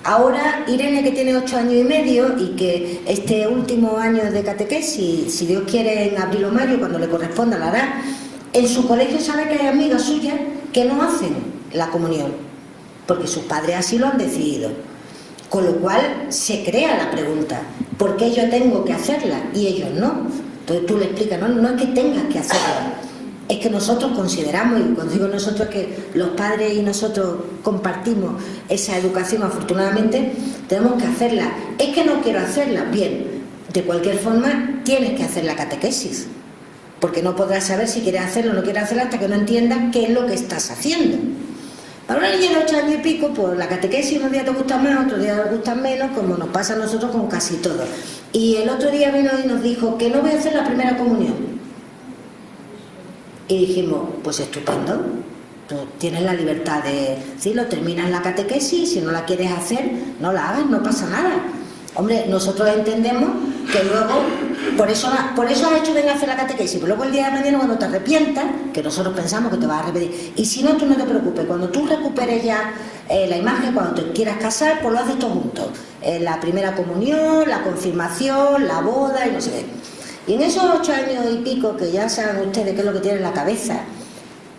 Ahora, Irene, que tiene 8 años y medio y que este último año de catequesis, si Dios quiere en abril o mayo, cuando le corresponda, la hará, en su colegio sabe que hay amigas suyas que no hacen la comunión, porque sus padres así lo han decidido. Con lo cual se crea la pregunta, ¿por qué yo tengo que hacerla y ellos no? Entonces tú le explicas, no es que tengas que hacerla, es que nosotros consideramos, y cuando digo nosotros, que los padres y nosotros compartimos esa educación, afortunadamente, tenemos que hacerla. Es que no quiero hacerla, bien, de cualquier forma tienes que hacer la catequesis, porque no podrás saber si quieres hacerlo o no quieres hacerlo hasta que no entiendas qué es lo que estás haciendo. Para una niña de 8 años y pico, pues la catequesis unos días te gusta más, otros días te gustan menos, como nos pasa a nosotros con casi todo. Y el otro día vino y nos dijo que no voy a hacer la primera comunión. Y dijimos, pues estupendo, tú tienes la libertad de decirlo, terminas la catequesis, si no la quieres hacer, no la hagas, no pasa nada. Hombre, nosotros entendemos que luego, por eso has hecho bien hacer la catequesis, pero luego el día de mañana, cuando te arrepientas, que nosotros pensamos que te vas a arrepentir, y si no, tú no te preocupes, cuando tú recuperes ya la imagen, cuando te quieras casar, pues lo haces todo juntos, la primera comunión, la confirmación, la boda y no sé qué. Y en esos 8 años y pico, que ya saben ustedes qué es lo que tienen en la cabeza,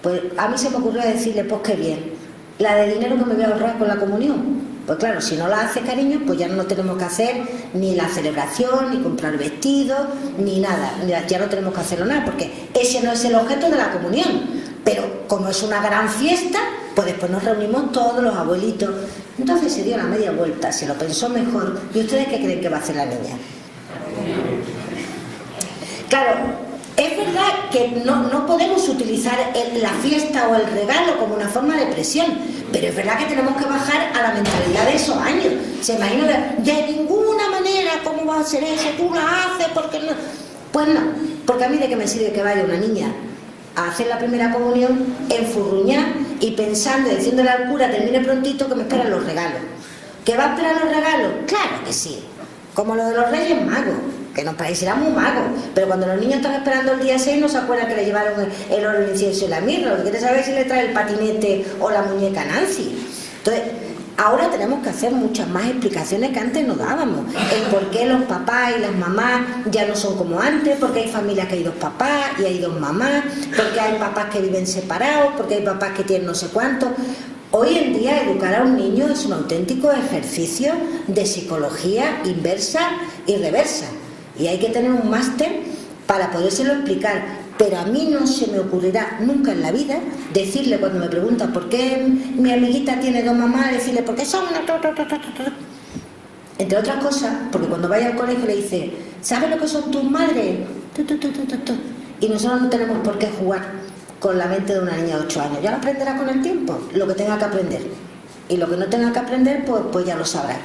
pues a mí se me ocurrió decirle, pues qué bien, la de dinero que me voy a ahorrar con la comunión. Pues claro, si no la hace, cariño, pues ya no tenemos que hacer ni la celebración, ni comprar vestidos, ni nada. Ya no tenemos que hacerlo nada, porque ese no es el objeto de la comunión. Pero como es una gran fiesta, pues después nos reunimos todos los abuelitos. Entonces se dio la media vuelta, se lo pensó mejor. ¿Y ustedes qué creen que va a hacer la niña? Claro, es verdad que no podemos utilizar la fiesta o el regalo como una forma de presión, pero es verdad que tenemos que bajar a la mentalidad de esos años. Se imagina de ninguna manera, ¿cómo va a ser eso? Tú la haces porque no. Pues no, porque a mí de qué me sirve que vaya una niña a hacer la primera comunión enfurruñar y pensando y diciéndole al cura, termine prontito que me esperan los regalos. ¿Que va a esperar los regalos? Claro que sí, como lo de los Reyes Magos, que nos parecerá muy magos, pero cuando los niños están esperando el día 6 no se acuerdan que le llevaron el oro, el incienso y la mirra. Lo que quiere saber es si le trae el patinete o la muñeca Nancy. Entonces, ahora tenemos que hacer muchas más explicaciones que antes no dábamos. El por qué los papás y las mamás ya no son como antes, porque hay familias que hay 2 papás y hay 2 mamás, porque hay papás que viven separados, porque hay papás que tienen no sé cuánto. Hoy en día educar a un niño es un auténtico ejercicio de psicología inversa y reversa. Y hay que tener un máster para podérselo explicar, pero a mí no se me ocurrirá nunca en la vida decirle, cuando me preguntan por qué mi amiguita tiene 2 mamás, decirle, porque son una... Entre otras cosas, porque cuando vaya al colegio le dice, ¿sabes lo que son tus madres? Y nosotros no tenemos por qué jugar con la mente de una niña de 8 años. Ya lo aprenderá con el tiempo, lo que tenga que aprender. Y lo que no tenga que aprender, pues ya lo sabrá.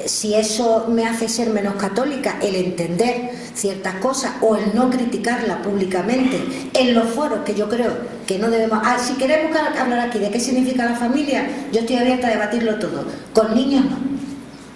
Si eso me hace ser menos católica, el entender ciertas cosas o el no criticarla públicamente en los foros, que yo creo que no debemos... si queremos hablar aquí de qué significa la familia, yo estoy abierta a debatirlo todo. Con niños no.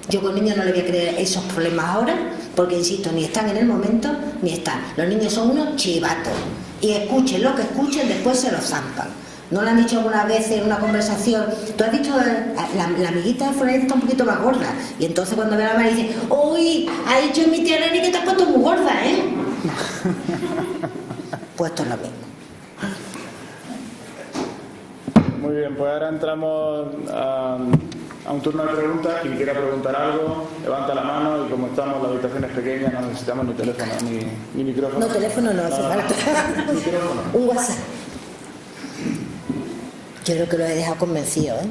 Yo con niños no le voy a creer esos problemas ahora, porque insisto, ni están en el momento, ni están. Los niños son unos chivatos. Y escuchen lo que escuchen, después se los zampan. ¿No le han dicho alguna vez en una conversación? Tú has dicho, la amiguita de Florencia está un poquito más gorda. Y entonces cuando ve a la madre dice, uy, ha dicho mi tía Nani que te has puesto muy gorda, ¿eh? Pues esto es lo mismo. Muy bien, pues ahora entramos a un turno de preguntas. Quien quiera preguntar algo, levanta la mano, y como estamos, la habitación es pequeña, no necesitamos ni teléfono ni micrófono. No, teléfono no hace falta. Micrófono. Un WhatsApp. Yo creo que lo he dejado convencido, ¿eh?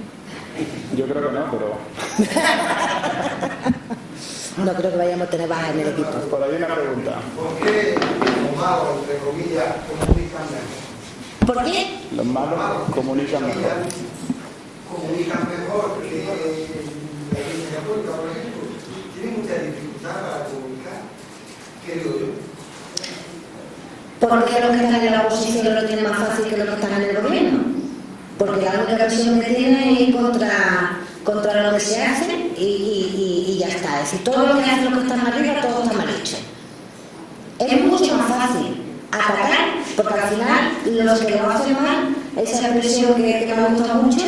Yo creo que no, pero... No creo que vayamos a tener bajas en el equipo. Por ahí una pregunta. ¿Por qué los malos, entre comillas, comunican mejor? ¿Por qué? Los malos comunican mejor. Comunican mejor que la Iglesia Católica, por ejemplo. Tienen mucha dificultad para comunicar. ¿Qué digo yo? ¿Por qué los que están en la oposición lo tienen más fácil que los que están en el gobierno? Porque la única presión que tienen es ir contra lo que se hace y ya está. Es decir, todo lo que hacen los que están arriba, todo está mal hecho. Es mucho más fácil atacar, porque al final los que lo hacen mal, esa expresión que me gusta mucho,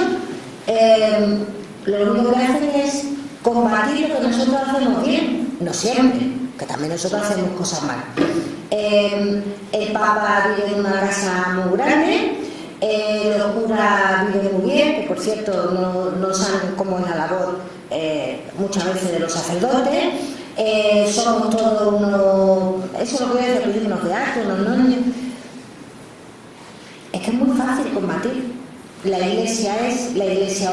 lo único que hacen es combatir lo que nosotros hacemos bien, no siempre, que también nosotros hacemos cosas mal. El Papa vive en una casa muy grande, los curas viven muy bien, que por cierto no saben cómo es la labor muchas veces de los sacerdotes. Somos todos unos, eso es lo que voy a decir, unos beatos, unos niños. Es que es muy fácil combatir. La iglesia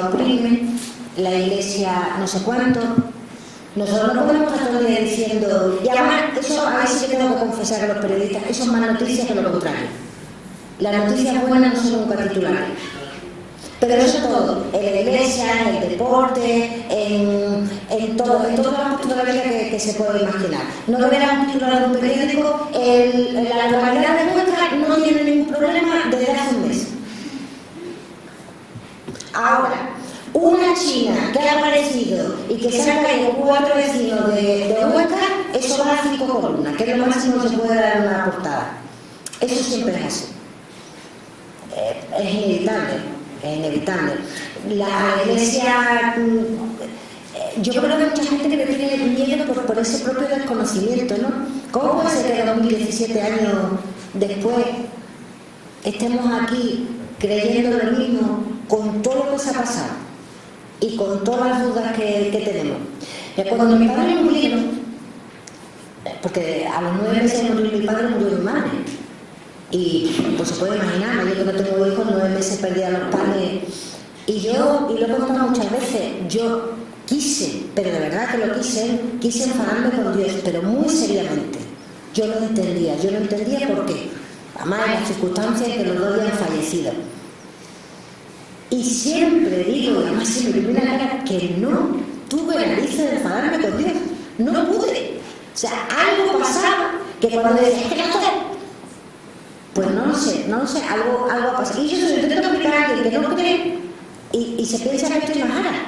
oprime, la iglesia no sé cuánto. Nosotros no podemos estar todo el día diciendo, y además, eso a veces sí que tengo que confesar a los periodistas, eso es más noticias que lo contrario. Las noticias buenas no son nunca titulares. Pero eso todo, en la iglesia, en el deporte, en todo el ámbito de la vida que se puede imaginar. No deberán titular de un periódico, la localidad de Huesca no tiene ningún problema desde hace un mes. Ahora, una china que ha aparecido y que se han caído 4 vecinos de Huesca, eso va a 5 columnas, que es lo máximo que se puede dar en una portada. Eso siempre es así. Es inevitable. La iglesia, yo creo que hay mucha gente que le tiene miedo por ese propio desconocimiento, ¿no? ¿Cómo puede ser que 2017 años después estemos aquí creyendo lo mismo con todo lo que se ha pasado y con todas las dudas que tenemos? Cuando mi padre murió, porque a los 9 meses de morir mi padre murió mi madre. Y pues se puede imaginar, yo que no tengo hijos, 9 meses perdí a los padres. Y lo he contado muchas veces, yo quise, pero de verdad que lo quise enfadarme con Dios, pero muy seriamente. Yo no entendía por qué. Además, en las circunstancias que los dos habían fallecido. Y siempre digo, además se me viene la cara, que no tuve narices de enfadarme con Dios. No pude. O sea, algo pasaba que cuando decía, ¿qué no? Pues no lo sé, algo ha pasado. Y yo se lo intento explicar a alguien que no cree y se piensa que estoy majara.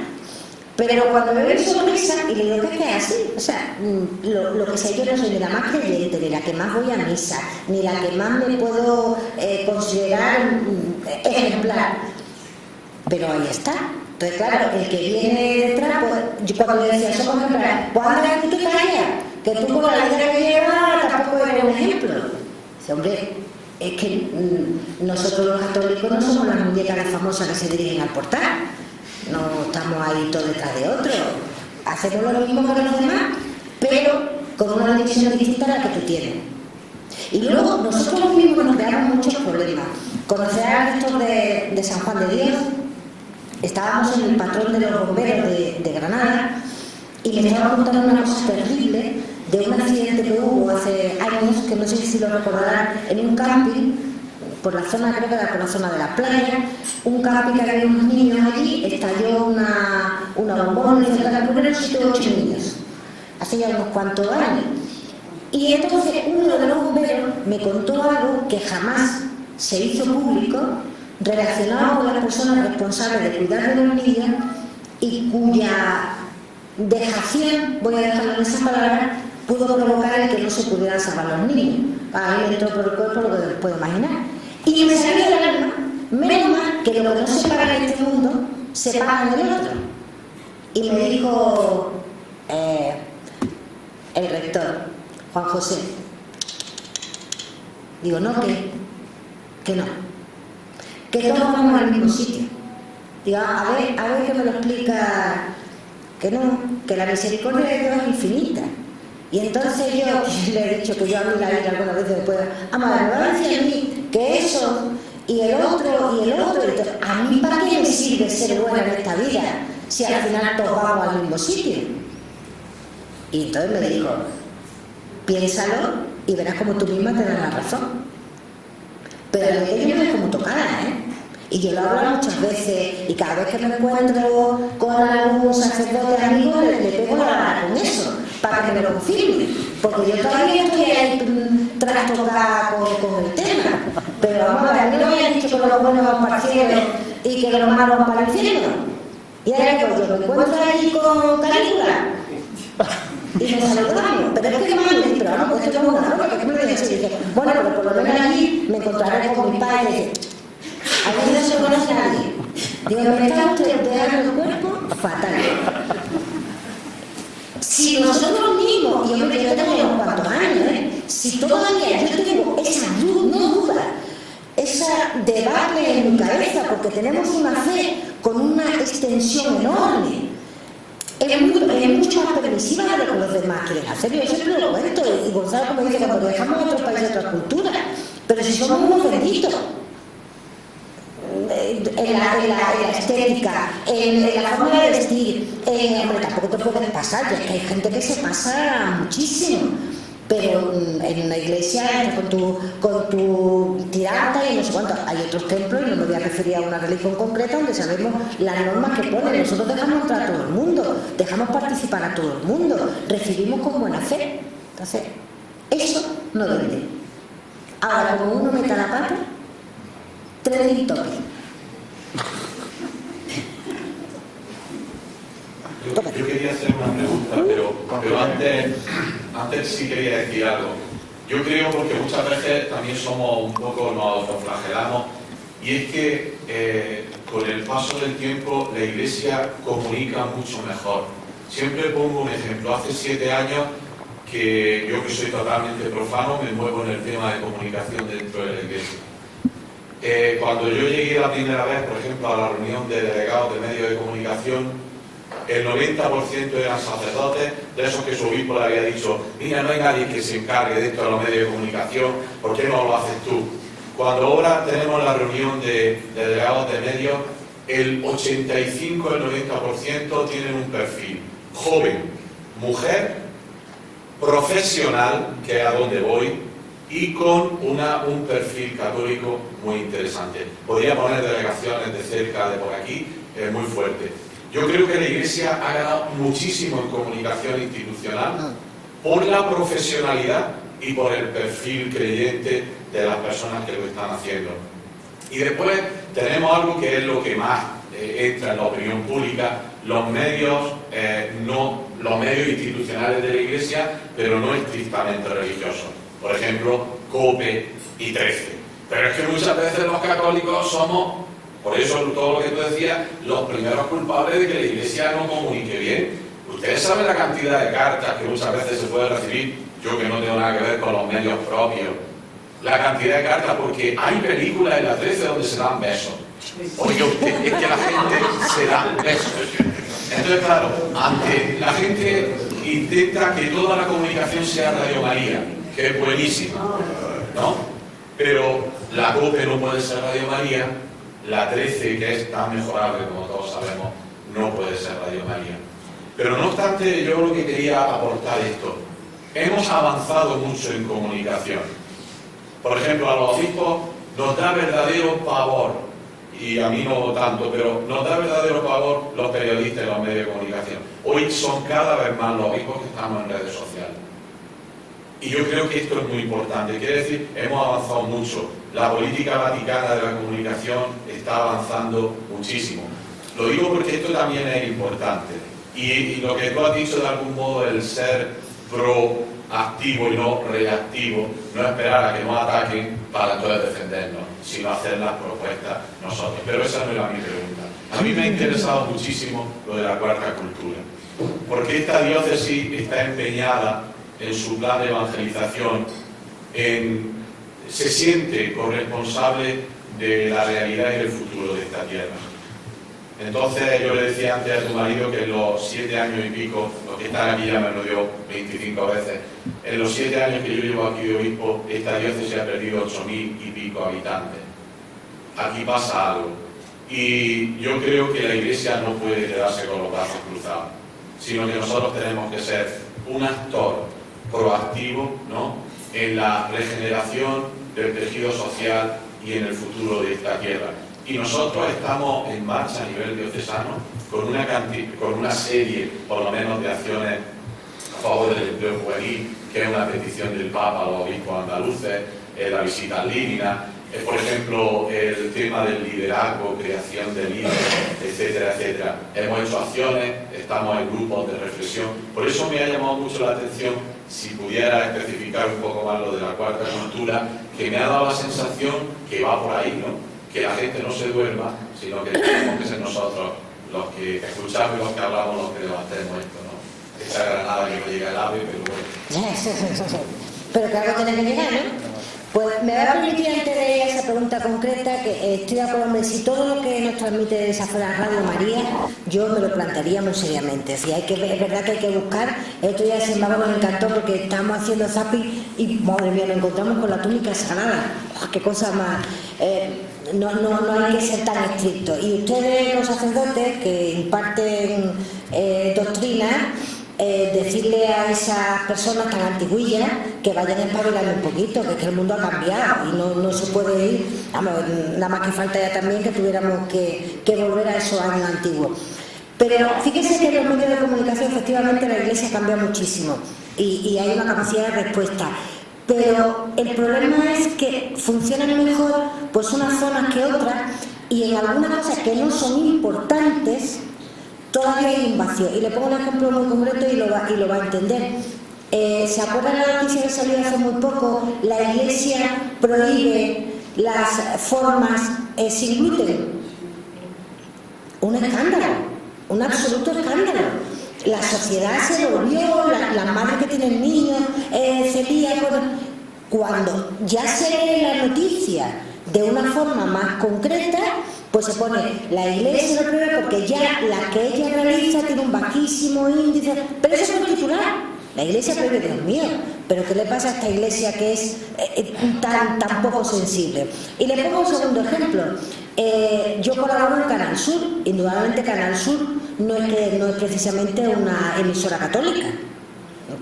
Pero cuando me ve sorpresa y le digo que es así, o sea, lo que sé, yo no soy ni la más creyente, ni la que más voy a misa, ni la que más me puedo considerar ejemplar. Pero ahí está. Entonces, claro, el que viene detrás, pues, yo cuando le decía, somos ejemplares, pues anda que tú te callas, que tú con la vida que llevas tampoco eres un ejemplo. Dice, hombre, es que nosotros los católicos no somos las muñecas famosas que se dirigen al portal, no estamos ahí todos detrás de otro, hacemos lo mismo que los demás, pero con una división distinta a la que tú tienes. Y luego nosotros mismos nos creamos muchos problemas. Conocerán estos de San Juan de Dios, estábamos en el patrón de los bomberos de Granada y me estaba contando una cosa terrible de un accidente que hubo hace años, que no sé si lo recordarán, en un camping, por la zona, creo que era por la zona de la playa, un camping que había unos niños allí, estalló una bombona y cerca de primero 7 o 8 niños, hace ya unos cuantos años. Y entonces uno de los bomberos me contó algo que jamás se hizo público, relacionado con las personas responsables de cuidar de los niños y cuya dejación, voy a dejarlo en esas palabras, pudo provocar el que no se pudieran salvar los niños. A mí me entró por el cuerpo lo que les puedo imaginar. Y me salió del alma, menos mal que lo que no se paga en este mundo se paga en el otro. Y me dijo el rector, Juan José, digo, no, que no, que todos vamos al mismo sitio. Digo, a ver que me lo explica, que no, que la misericordia de Dios es infinita. Y entonces yo le he dicho que yo a mí la vida algunas veces me puedo, amar, me va a decir a mí que eso y el otro, a mí para qué me sirve ser buena en esta vida si al final todos vamos al mismo sitio. Y entonces me dijo, piénsalo y verás como tú misma te das la razón. Pero ello no es como tocada, Y yo lo hablo muchas veces y cada vez que me encuentro con algún sacerdote amigo le pego la vara con eso, para que me lo confirme. Porque yo todavía estoy ahí trastocada con el tema. Pero vamos a ver, a mí no me han dicho que los buenos van para el cielo y que los malos van para el infierno. Y ahora digo, yo me encuentro allí con Calígula y me saludamos, pero es que mal, pero vamos, esto es una broma, que me lo dije, dije, bueno, pero por lo menos allí me encontraré con mi padre. Aquí no se conoce a nadie. Digo, me está usted dejando el cuerpo fatal. Si nosotros mismos, y yo tengo unos cuantos años, si todavía yo tengo esa duda, esa debacle en mi cabeza, porque tenemos una fe con una extensión enorme, es mucho más permisiva de lo que los demás quieren hacer. Yo siempre lo cuento, y Gonzalo como dice, cuando viajamos a otros países, a otras culturas, pero si somos unos benditos, en la estética, en la forma de vestir, hombre, tampoco te puedes pasar, ya que hay gente que se pasa muchísimo, pero en una iglesia con tu tiranta y no sé cuánto. Hay otros templos, y no me voy a referir a una religión concreta, donde sabemos las normas que ponen. Nosotros dejamos entrar a todo el mundo, dejamos participar a todo el mundo, recibimos con buena fe. Entonces, eso no vende. Ahora, como uno meta la pata, trending topic. Yo quería hacer una pregunta, pero antes sí quería decir algo. Yo creo, porque muchas veces también somos un poco, nos autoflagelamos, y es que con el paso del tiempo la Iglesia comunica mucho mejor. Siempre pongo un ejemplo. Hace 7 años que yo, que soy totalmente profano, me muevo en el tema de comunicación dentro de la Iglesia. Cuando yo llegué la primera vez, por ejemplo, a la reunión de delegados de medios de comunicación, el 90% eran sacerdotes, de esos que su obispo le había dicho, mira, no hay nadie que se encargue dentro de los medios de comunicación, ¿por qué no lo haces tú? Cuando ahora tenemos la reunión de delegados de medios, el 85, el 90% tienen un perfil joven, mujer, profesional, que es a donde voy, y con un perfil católico muy interesante. Podría poner delegaciones de cerca, de por aquí, muy fuerte. Yo creo que la Iglesia ha ganado muchísimo en comunicación institucional por la profesionalidad y por el perfil creyente de las personas que lo están haciendo. Y después tenemos algo que es lo que más entra en la opinión pública, los medios institucionales de la Iglesia, pero no estrictamente religiosos. Por ejemplo, COPE y 13. Pero es que muchas veces los católicos somos, por eso todo lo que tú decías, los primeros culpables de que la Iglesia no comunique bien. Ustedes saben la cantidad de cartas que muchas veces se puede recibir, yo que no tengo nada que ver con los medios propios, la cantidad de cartas, porque hay películas en la 13 donde se dan besos. Oye, usted, es que la gente se da besos. Entonces, claro, la gente intenta que toda la comunicación sea Radio María, que es buenísima, ¿no? Pero la COPE no puede ser Radio María, la 13, que es tan mejorable como todos sabemos, no puede ser Radio María. Pero no obstante, yo lo que quería aportar esto, hemos avanzado mucho en comunicación. Por ejemplo, a los obispos nos da verdadero pavor, y a mí no tanto, pero nos da verdadero pavor los periodistas y los medios de comunicación. Hoy son cada vez más los obispos que estamos en redes sociales. Y yo creo que esto es muy importante. Quiere decir, hemos avanzado mucho. La política vaticana de la comunicación está avanzando muchísimo. Lo digo porque esto también es importante. Y lo que tú has dicho de algún modo, el ser proactivo y no reactivo, no esperar a que nos ataquen para entonces defendernos, sino hacer las propuestas nosotros. Pero esa no era mi pregunta. A mí me ha interesado muchísimo lo de la cuarta cultura, porque esta diócesis está empeñada en su plan de evangelización, se siente corresponsable de la realidad y del futuro de esta tierra. Entonces yo le decía antes a tu marido que en los 7 años y pico, los que están aquí ya me lo dio 25 veces, en los 7 años que yo llevo aquí de obispo, esta diócesis ha perdido 8.000 y pico habitantes. Aquí pasa algo. Y yo creo que la Iglesia no puede quedarse con los brazos cruzados, sino que nosotros tenemos que ser un actor proactivo, ¿no?, en la regeneración del tejido social y en el futuro de esta tierra. Y nosotros estamos en marcha a nivel diocesano con una serie, por lo menos, de acciones a favor del empleo juvenil, que es una petición del Papa a los obispos andaluces, la visita al Límina, por ejemplo, el tema del liderazgo, creación de líderes, etcétera, etcétera. Hemos hecho acciones, estamos en grupos de reflexión. Por eso me ha llamado mucho la atención, si pudiera especificar un poco más lo de la cuarta cultura, que me ha dado la sensación que va por ahí, ¿no? Que la gente no se duerma, sino que tenemos que ser nosotros los que escuchamos y los que hablamos, los que levantemos esto, ¿no? Esa granada que no llega al ave, pero bueno. Pero claro que tiene que llegar, ¿no? Pues me va a permitir, antes de ir a esa pregunta concreta, que estoy de acuerdo, hombre, si todo lo que nos transmite desde afuera Radio María, yo me lo plantearía muy seriamente. Si hay que, es verdad que hay que buscar. El otro día, sin embargo, nos encantó porque estábamos haciendo zapping y, madre mía, nos encontramos con la túnica sagrada. ¡Oh, qué cosa más! No hay que ser tan estrictos. Y ustedes, los sacerdotes que imparten doctrina, decirle a esas personas tan antiguillas que vayan espabilando un poquito, que es que el mundo ha cambiado y no se puede ir, vamos, nada más que falta ya también que tuviéramos que volver a esos años antiguos. Pero fíjese que en los medios de comunicación efectivamente la Iglesia ha cambiado muchísimo y hay una capacidad de respuesta. Pero el problema es que funcionan mejor pues unas zonas que otras, y en algunas cosas que no son importantes todavía hay un vacío. Y le pongo un ejemplo muy concreto y lo va a entender. ¿Se acuerdan de la noticia que salió hace muy poco? La Iglesia prohíbe las formas sin gluten. Un escándalo, un absoluto escándalo. La sociedad se volvió, las madres que tienen niños celíacos, cuando ya se lee la noticia de una forma más concreta, pues se pone la Iglesia lo prohíbe porque ya la que ella realiza tiene un bajísimo índice, pero eso es el titular. La Iglesia prohíbe, Dios mío, pero ¿qué le pasa a esta Iglesia que es tan poco sensible? Y le pongo un segundo ejemplo. Yo colaboro en Canal Sur. Indudablemente Canal Sur no es precisamente una emisora católica.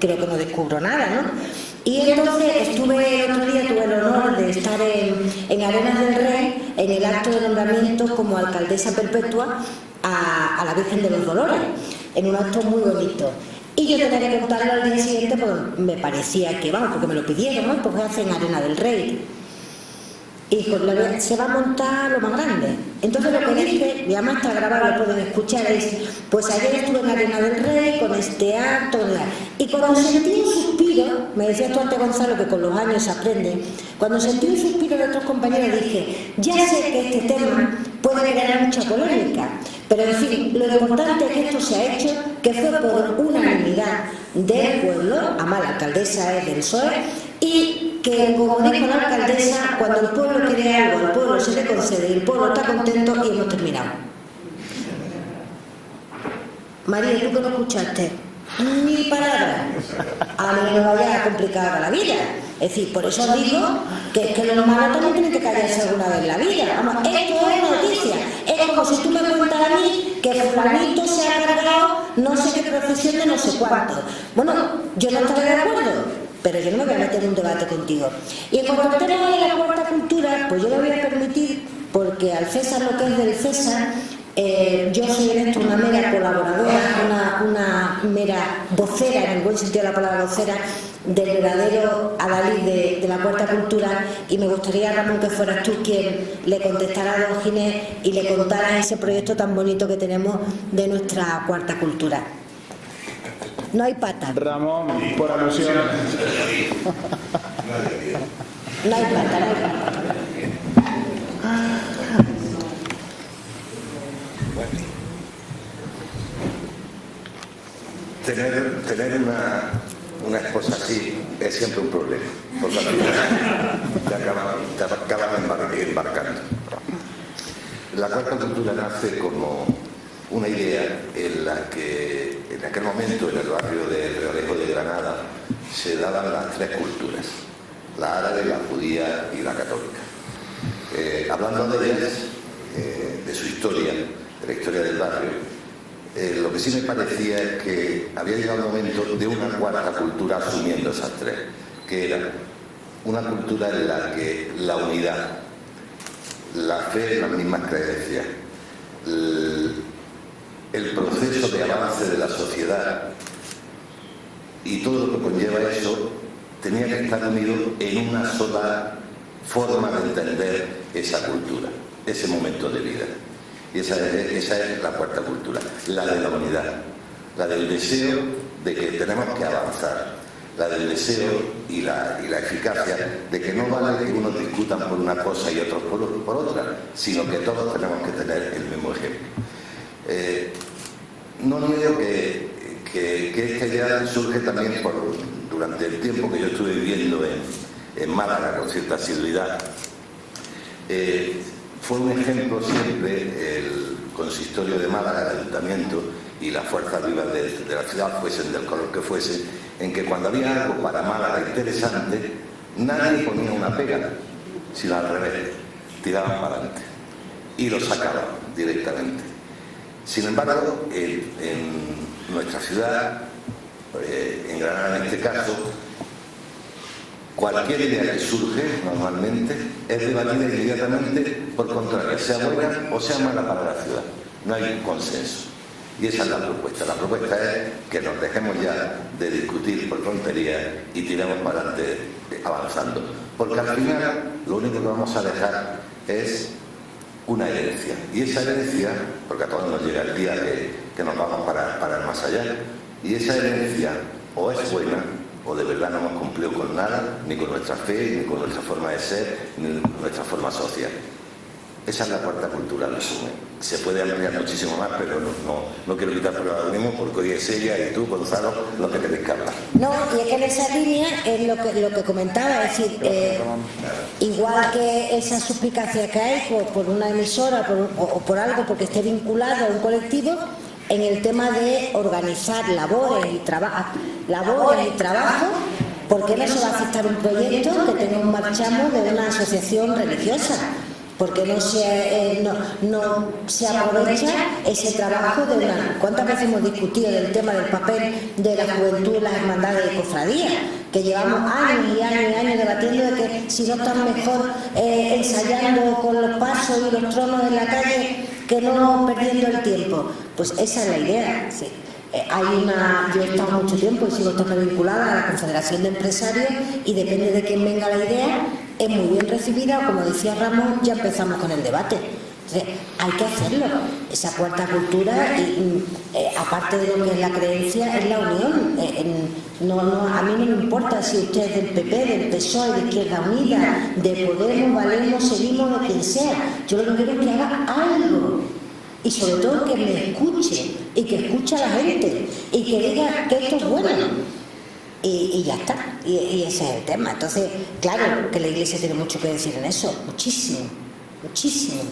Creo que no descubro nada, ¿no? Y entonces tuve el honor de estar en Arenas del Rey en el acto de nombramiento como alcaldesa perpetua a la Virgen de los Dolores, en un acto muy bonito. Y yo tenía que contarlo al día siguiente porque me parecía que, vamos, porque me lo pidieron, ¿no? Porque hacen Arena del Rey. Y se va a montar lo más grande. Entonces lo que dije, y además está grabado, lo pueden escuchar, es, pues ayer estuve en Arena del Rey con este acto, y cuando sentí un suspiro, me decías tú antes, Gonzalo, que con los años se aprende, cuando sentí un suspiro de otros compañeros dije, ya sé que este tema puede generar mucha polémica, pero en fin, lo importante es que esto se ha hecho, que fue por unanimidad del pueblo, además la alcaldesa es del PSOE, y que, como dijo la alcaldesa, cuando el pueblo quiere algo, al pueblo se le concede y el pueblo está contento, y hemos terminado. María, ¿tú que no escuchaste? Ni palabra. A mí no me vaya a complicar la vida. Es decir, por eso digo que los malos también tienen que callarse alguna vez en la vida. Vamos, esto es noticia. Es como si tú me cuentas a mí que fulanito se ha cargado no sé qué procesión de no sé cuánto. Bueno, yo no estaré de acuerdo, pero yo no me voy a meter en un debate contigo. Y en cuanto al tema de la cuarta cultura, pues yo le voy a permitir, porque al César lo que es del César, yo soy en esto una mera colaboradora, una mera vocera, en el buen sentido de la palabra vocera, del verdadero adalid de la cuarta cultura, y me gustaría, Ramón, que fueras tú quien le contestara a don Ginés y le contara ese proyecto tan bonito que tenemos de nuestra cuarta cultura. No hay pata. Ramón, por alusión. No hay pata, no hay pata. Tener una esposa así es siempre un problema, porque al final te acabas embarcando. La cuarta cultura nace como una idea en la que en aquel momento en el barrio de Realejo de Granada se daban las tres culturas, la árabe, la judía y la católica. Hablando de ellas, de su historia, de la historia del barrio, lo que sí me parecía es que había llegado el momento de una cuarta cultura asumiendo esas tres, que era una cultura en la que la unidad, la fe en las mismas creencias, el proceso de avance de la sociedad y todo lo que conlleva eso tenía que estar unido en una sola forma de entender esa cultura, ese momento de vida. Y esa es la cuarta cultura, la de la unidad, la del deseo de que tenemos que avanzar, la del deseo y la eficacia de que no vale que unos discutan por una cosa y otros por otra, sino que todos tenemos que tener el mismo ejemplo. No niego que esta idea surge también durante el tiempo que yo estuve viviendo en Málaga con cierta asiduidad. Fue un ejemplo siempre el consistorio de Málaga, el ayuntamiento y las fuerzas vivas de la ciudad, fuesen del color que fuese, en que cuando había algo para Málaga interesante, nadie ponía una pega, sino al revés, tiraban para adelante y lo sacaban directamente. Sin embargo, en nuestra ciudad, en Granada en este caso, cualquier idea que surge normalmente es debatida inmediatamente por contrario, sea buena o sea mala para la ciudad. No hay un consenso. Y esa es la propuesta. La propuesta es que nos dejemos ya de discutir por tonterías y tiremos para adelante avanzando. Porque al final lo único que vamos a dejar es una herencia. Y esa herencia, porque a todos nos llega el día que nos vamos para el más allá, y esa herencia o es buena o de verdad no hemos cumplido con nada, ni con nuestra fe, ni con nuestra forma de ser, ni con nuestra forma social. Esa es la cuarta cultura, lo asume. Se puede ampliar muchísimo más, pero no quiero quitar protagonismo porque hoy es ella y tú, Gonzalo, lo que tenéis que hablar. No, y es que en esa línea es lo que comentaba, es decir, igual que esa suspicacia que hay por una emisora o por algo porque esté vinculado a un colectivo, en el tema de organizar labores y trabajo, ¿por qué no se va a aceptar un proyecto que tenga un marchamo de una asociación religiosa? Porque no se aprovecha ese trabajo de una... ¿Cuántas veces hemos discutido del tema del papel de la juventud en las hermandades y cofradías? Que llevamos años y años y años debatiendo de que si no están mejor ensayando con los pasos y los tronos en la calle que no perdiendo el tiempo. Pues esa es la idea, sí. Yo he estado mucho tiempo y sigo estando vinculada a la Confederación de Empresarios y depende de quién venga la idea, es muy bien recibida, o como decía Ramón, ya empezamos con el debate. Entonces, hay que hacerlo. Esa cuarta cultura, aparte de lo que es la creencia, es la unión. A mí no me importa si usted es del PP, del PSOE, de Izquierda Unida, de Podemos, Valemos, Seguimos, de quien sea. Yo lo que quiero es que haga algo. Y sobre todo que me escuche, y que escuche a la gente, y que diga que esto es bueno. Y ya está, y ese es el tema. Entonces, claro que la Iglesia tiene mucho que decir en eso, muchísimo, muchísimo.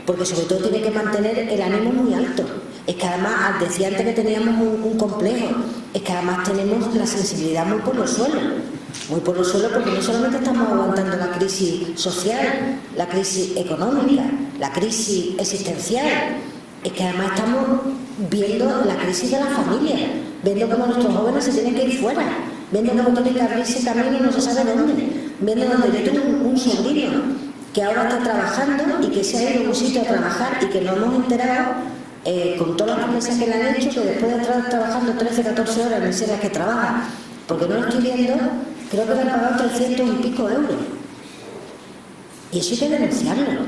Porque sobre todo tiene que mantener el ánimo muy alto. Es que además, decía antes que teníamos un complejo, es que además tenemos la sensibilidad muy por los suelos. Muy por los suelos porque no solamente estamos aguantando la crisis social, la crisis económica, la crisis existencial, es que además estamos viendo la crisis de la familia, viendo cómo nuestros jóvenes se tienen que ir fuera, viendo cómo tienen que abrirse camino y no se sabe dónde, viendo donde yo tengo un sobrino que ahora está trabajando y que se ha ido a un sitio a trabajar y que nos hemos enterado con todas las promesas que le han hecho, que después de estar trabajando 13, 14 horas en miseras que trabaja, porque no lo estoy viendo, creo que le han pagado 300 y pico euros. Y eso hay que denunciarlo.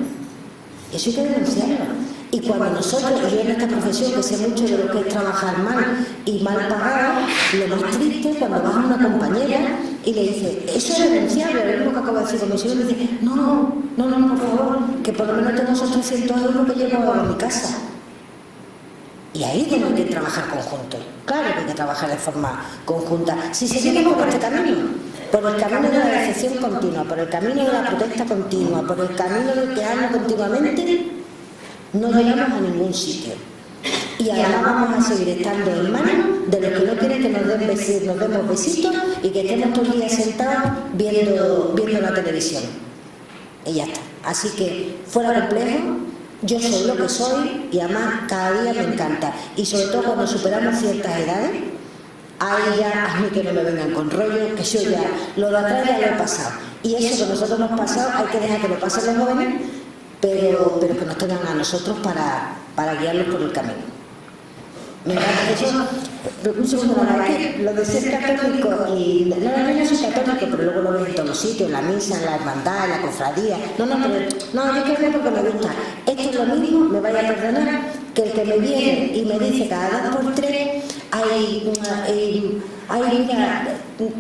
Eso hay que denunciarlo. Y cuando nosotros, yo en esta profesión que sé mucho de lo que es trabajar mal y mal pagado, lo más triste es cuando vas a una compañera y le dices, eso es denunciable, lo mismo que acabo de decir con mi señor, y le dice, no, por favor, que por lo menos tengo esos 300 euros que llevo ahora a mi casa. Y ahí es donde hay que trabajar conjunto. Claro que hay que trabajar de forma conjunta. Si seguimos por este camino, por el camino de la decepción continua, por el camino de la protesta continua, por el camino del quejarnos continuamente, no llegamos a ningún sitio. Y ahora vamos a seguir estando en manos de los que no quieren que nos demos besitos y que estemos todo el día sentados viendo la televisión. Y ya está. Así que, fuera complejo, yo soy lo que soy y además cada día me encanta. Y sobre todo cuando superamos ciertas edades, ahí ya, a mí que no me vengan con rollo, que yo ya, lo de atrás ya lo he pasado. Y eso que nosotros hemos pasado, hay que dejar que lo pasen los jóvenes, pero que nos tengan a nosotros para guiarlos por el camino. Me encanta eso. Un segundo, lo de ser católico y no soy católico, pero luego lo veo en todos los sitios, en la misa, en la hermandad, en la cofradía. No, yo quiero porque me gusta. Esto es lo mismo, me vaya a perdonar, que el que me viene y me dice cada 2 por 3, mira,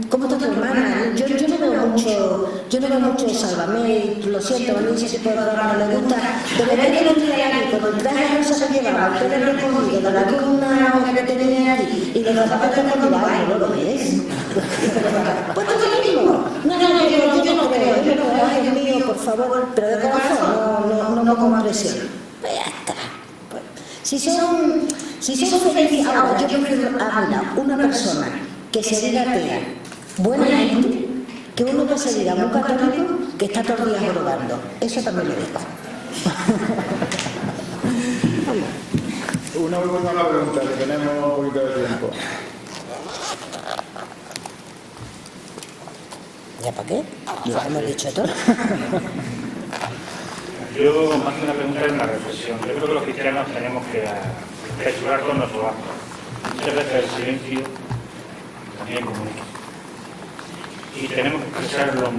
¿cómo está tu hermana? Yo no veo mucho Sálvame, lo siento, a mí ese tipo de programa no me gusta, pero es que no tiene alguien con el traje rosa que llevaba, el pelo recogido, de la columna hoja que tenía aquí, y de los zapatos recogidos, ay, no lo ves. Pues todo lo mismo. Yo no creo, ay, Dios mío, por favor, pero de corazón, no con presión. Pues ya está. Si son felices, ahora yo prefiero una persona que se diga atea, buena gente, que uno que se diga muy católico, que está todos los días jorobando. Eso también lo digo. Una última pregunta, que tenemos un poquito de tiempo. ¿Ya para qué? Ya hemos dicho todo. Yo, más que una pregunta, es una reflexión. Yo creo que los cristianos tenemos que apresurar con nuestro acto. Muchas veces el silencio también comunica. Y tenemos que expresar lo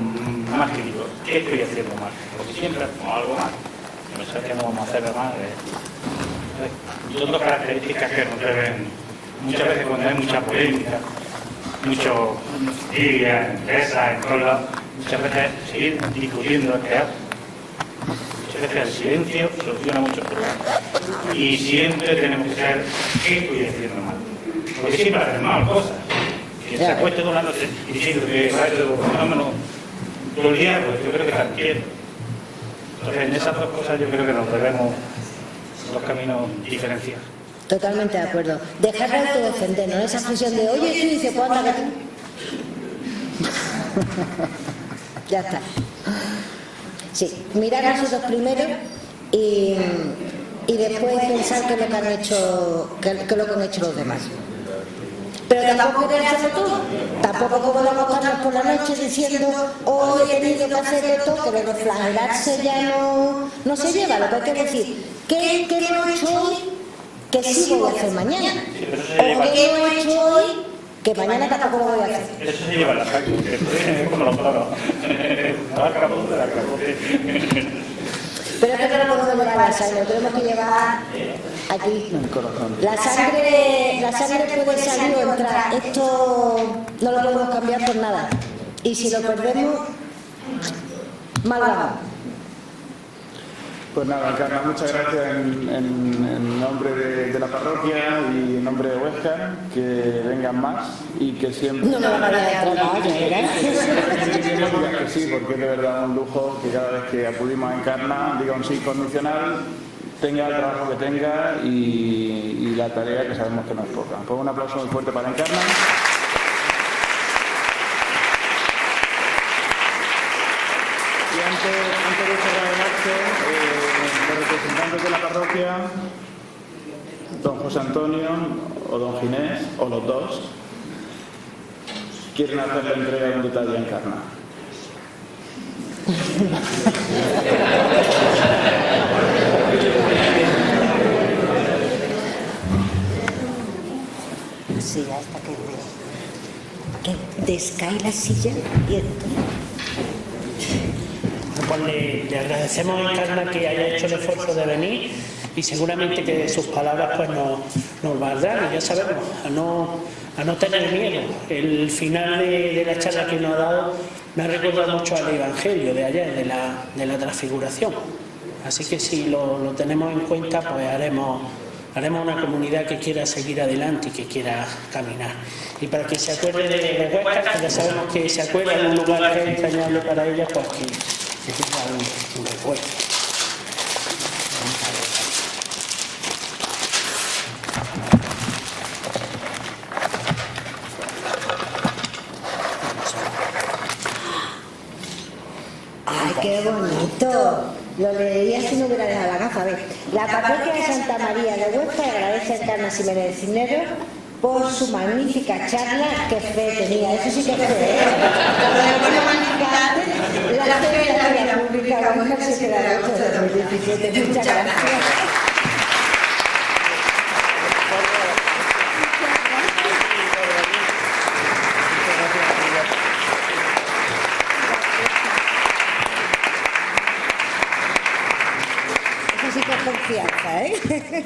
más crítico. ¿Qué estoy haciendo mal? Porque siempre hacemos algo mal. No sé qué no vamos a hacer mal. Y otras características que nos deben, muchas veces cuando hay mucha polémica, mucho lidia, en empresas, en todos lados, muchas veces seguir discutiendo el teatro. Muchas veces el silencio soluciona muchos problemas. Y siempre tenemos que saber qué estoy haciendo mal. Porque siempre hacemos mal cosas. Que se acueste toda la noche diciendo que va a ser todo el día, pues yo creo que están quietos. Entonces, en esas dos cosas yo creo que nos debemos los caminos diferenciar. Totalmente de acuerdo. Dejar de autodefendernos, esa expresión de, oye, tú dices, pues anda que tú. Ya está. Sí, mirar a nosotros primero y después pensar qué es lo que han hecho, qué es lo que han hecho los demás. Pero tampoco hay que hacerlo todo. Tampoco podemos estarnos por la noche diciendo, hoy he tenido que hacer esto, que de flagelarse ya no se lleva. Lo que hay que decir, ¿qué no he hecho hoy que sí voy a hacer mañana? O ¿qué no he hecho hoy que mañana tampoco lo voy a hacer? Eso se lleva a la sangre, es como los toros. La capote, la capote. Pero es que no lo podemos llevar a la sangre, lo tenemos que llevar aquí. La sangre puede salir o entrar. Esto no lo podemos cambiar por nada. Y si lo perdemos, mal vamos. Pues nada, Encarna, muchas gracias en nombre de la parroquia y en nombre de Huesca, que vengan más y que siempre... No me van a dejar trabajar, ¿verdad? Que sí, porque es de verdad un lujo que cada vez que acudimos a Encarna diga un sí condicional, tenga el trabajo que tenga y la tarea que sabemos que nos toca. Pues un aplauso muy fuerte para Encarna. Y antes de cerrar el acto, los representantes de la parroquia don José Antonio o don Ginés, o los dos, quieren hacer la entrega de un detalle en Encarna. Sí, hasta que descae la silla y entonces... Pues le agradecemos a Encarna que haya hecho el esfuerzo de venir y seguramente que sus palabras pues nos valdrán, y ya sabemos, a no tener miedo. El final de la charla que nos ha dado me ha recordado mucho al Evangelio de ayer, de la transfiguración. Así que si lo tenemos en cuenta, pues haremos una comunidad que quiera seguir adelante y que quiera caminar. Y para que se acuerde de Huesca, que ya sabemos que se acuerda de un lugar que es entrañable para ella, pues que tenga un recuerdo. ¡Ay, qué bonito! Lo leería si no hubiera dejado la gafa. A ver, la parroquia de Santa María de Huesca agradece a Encarna Jiménez Cisneros por su magnífica charla. ¡Qué fe tenía! Eso sí que es fe, ¿eh? La fe de la vida pública, la mujer se queda de 2017. Muchas gracias. Eso sí que es confianza, ¿eh?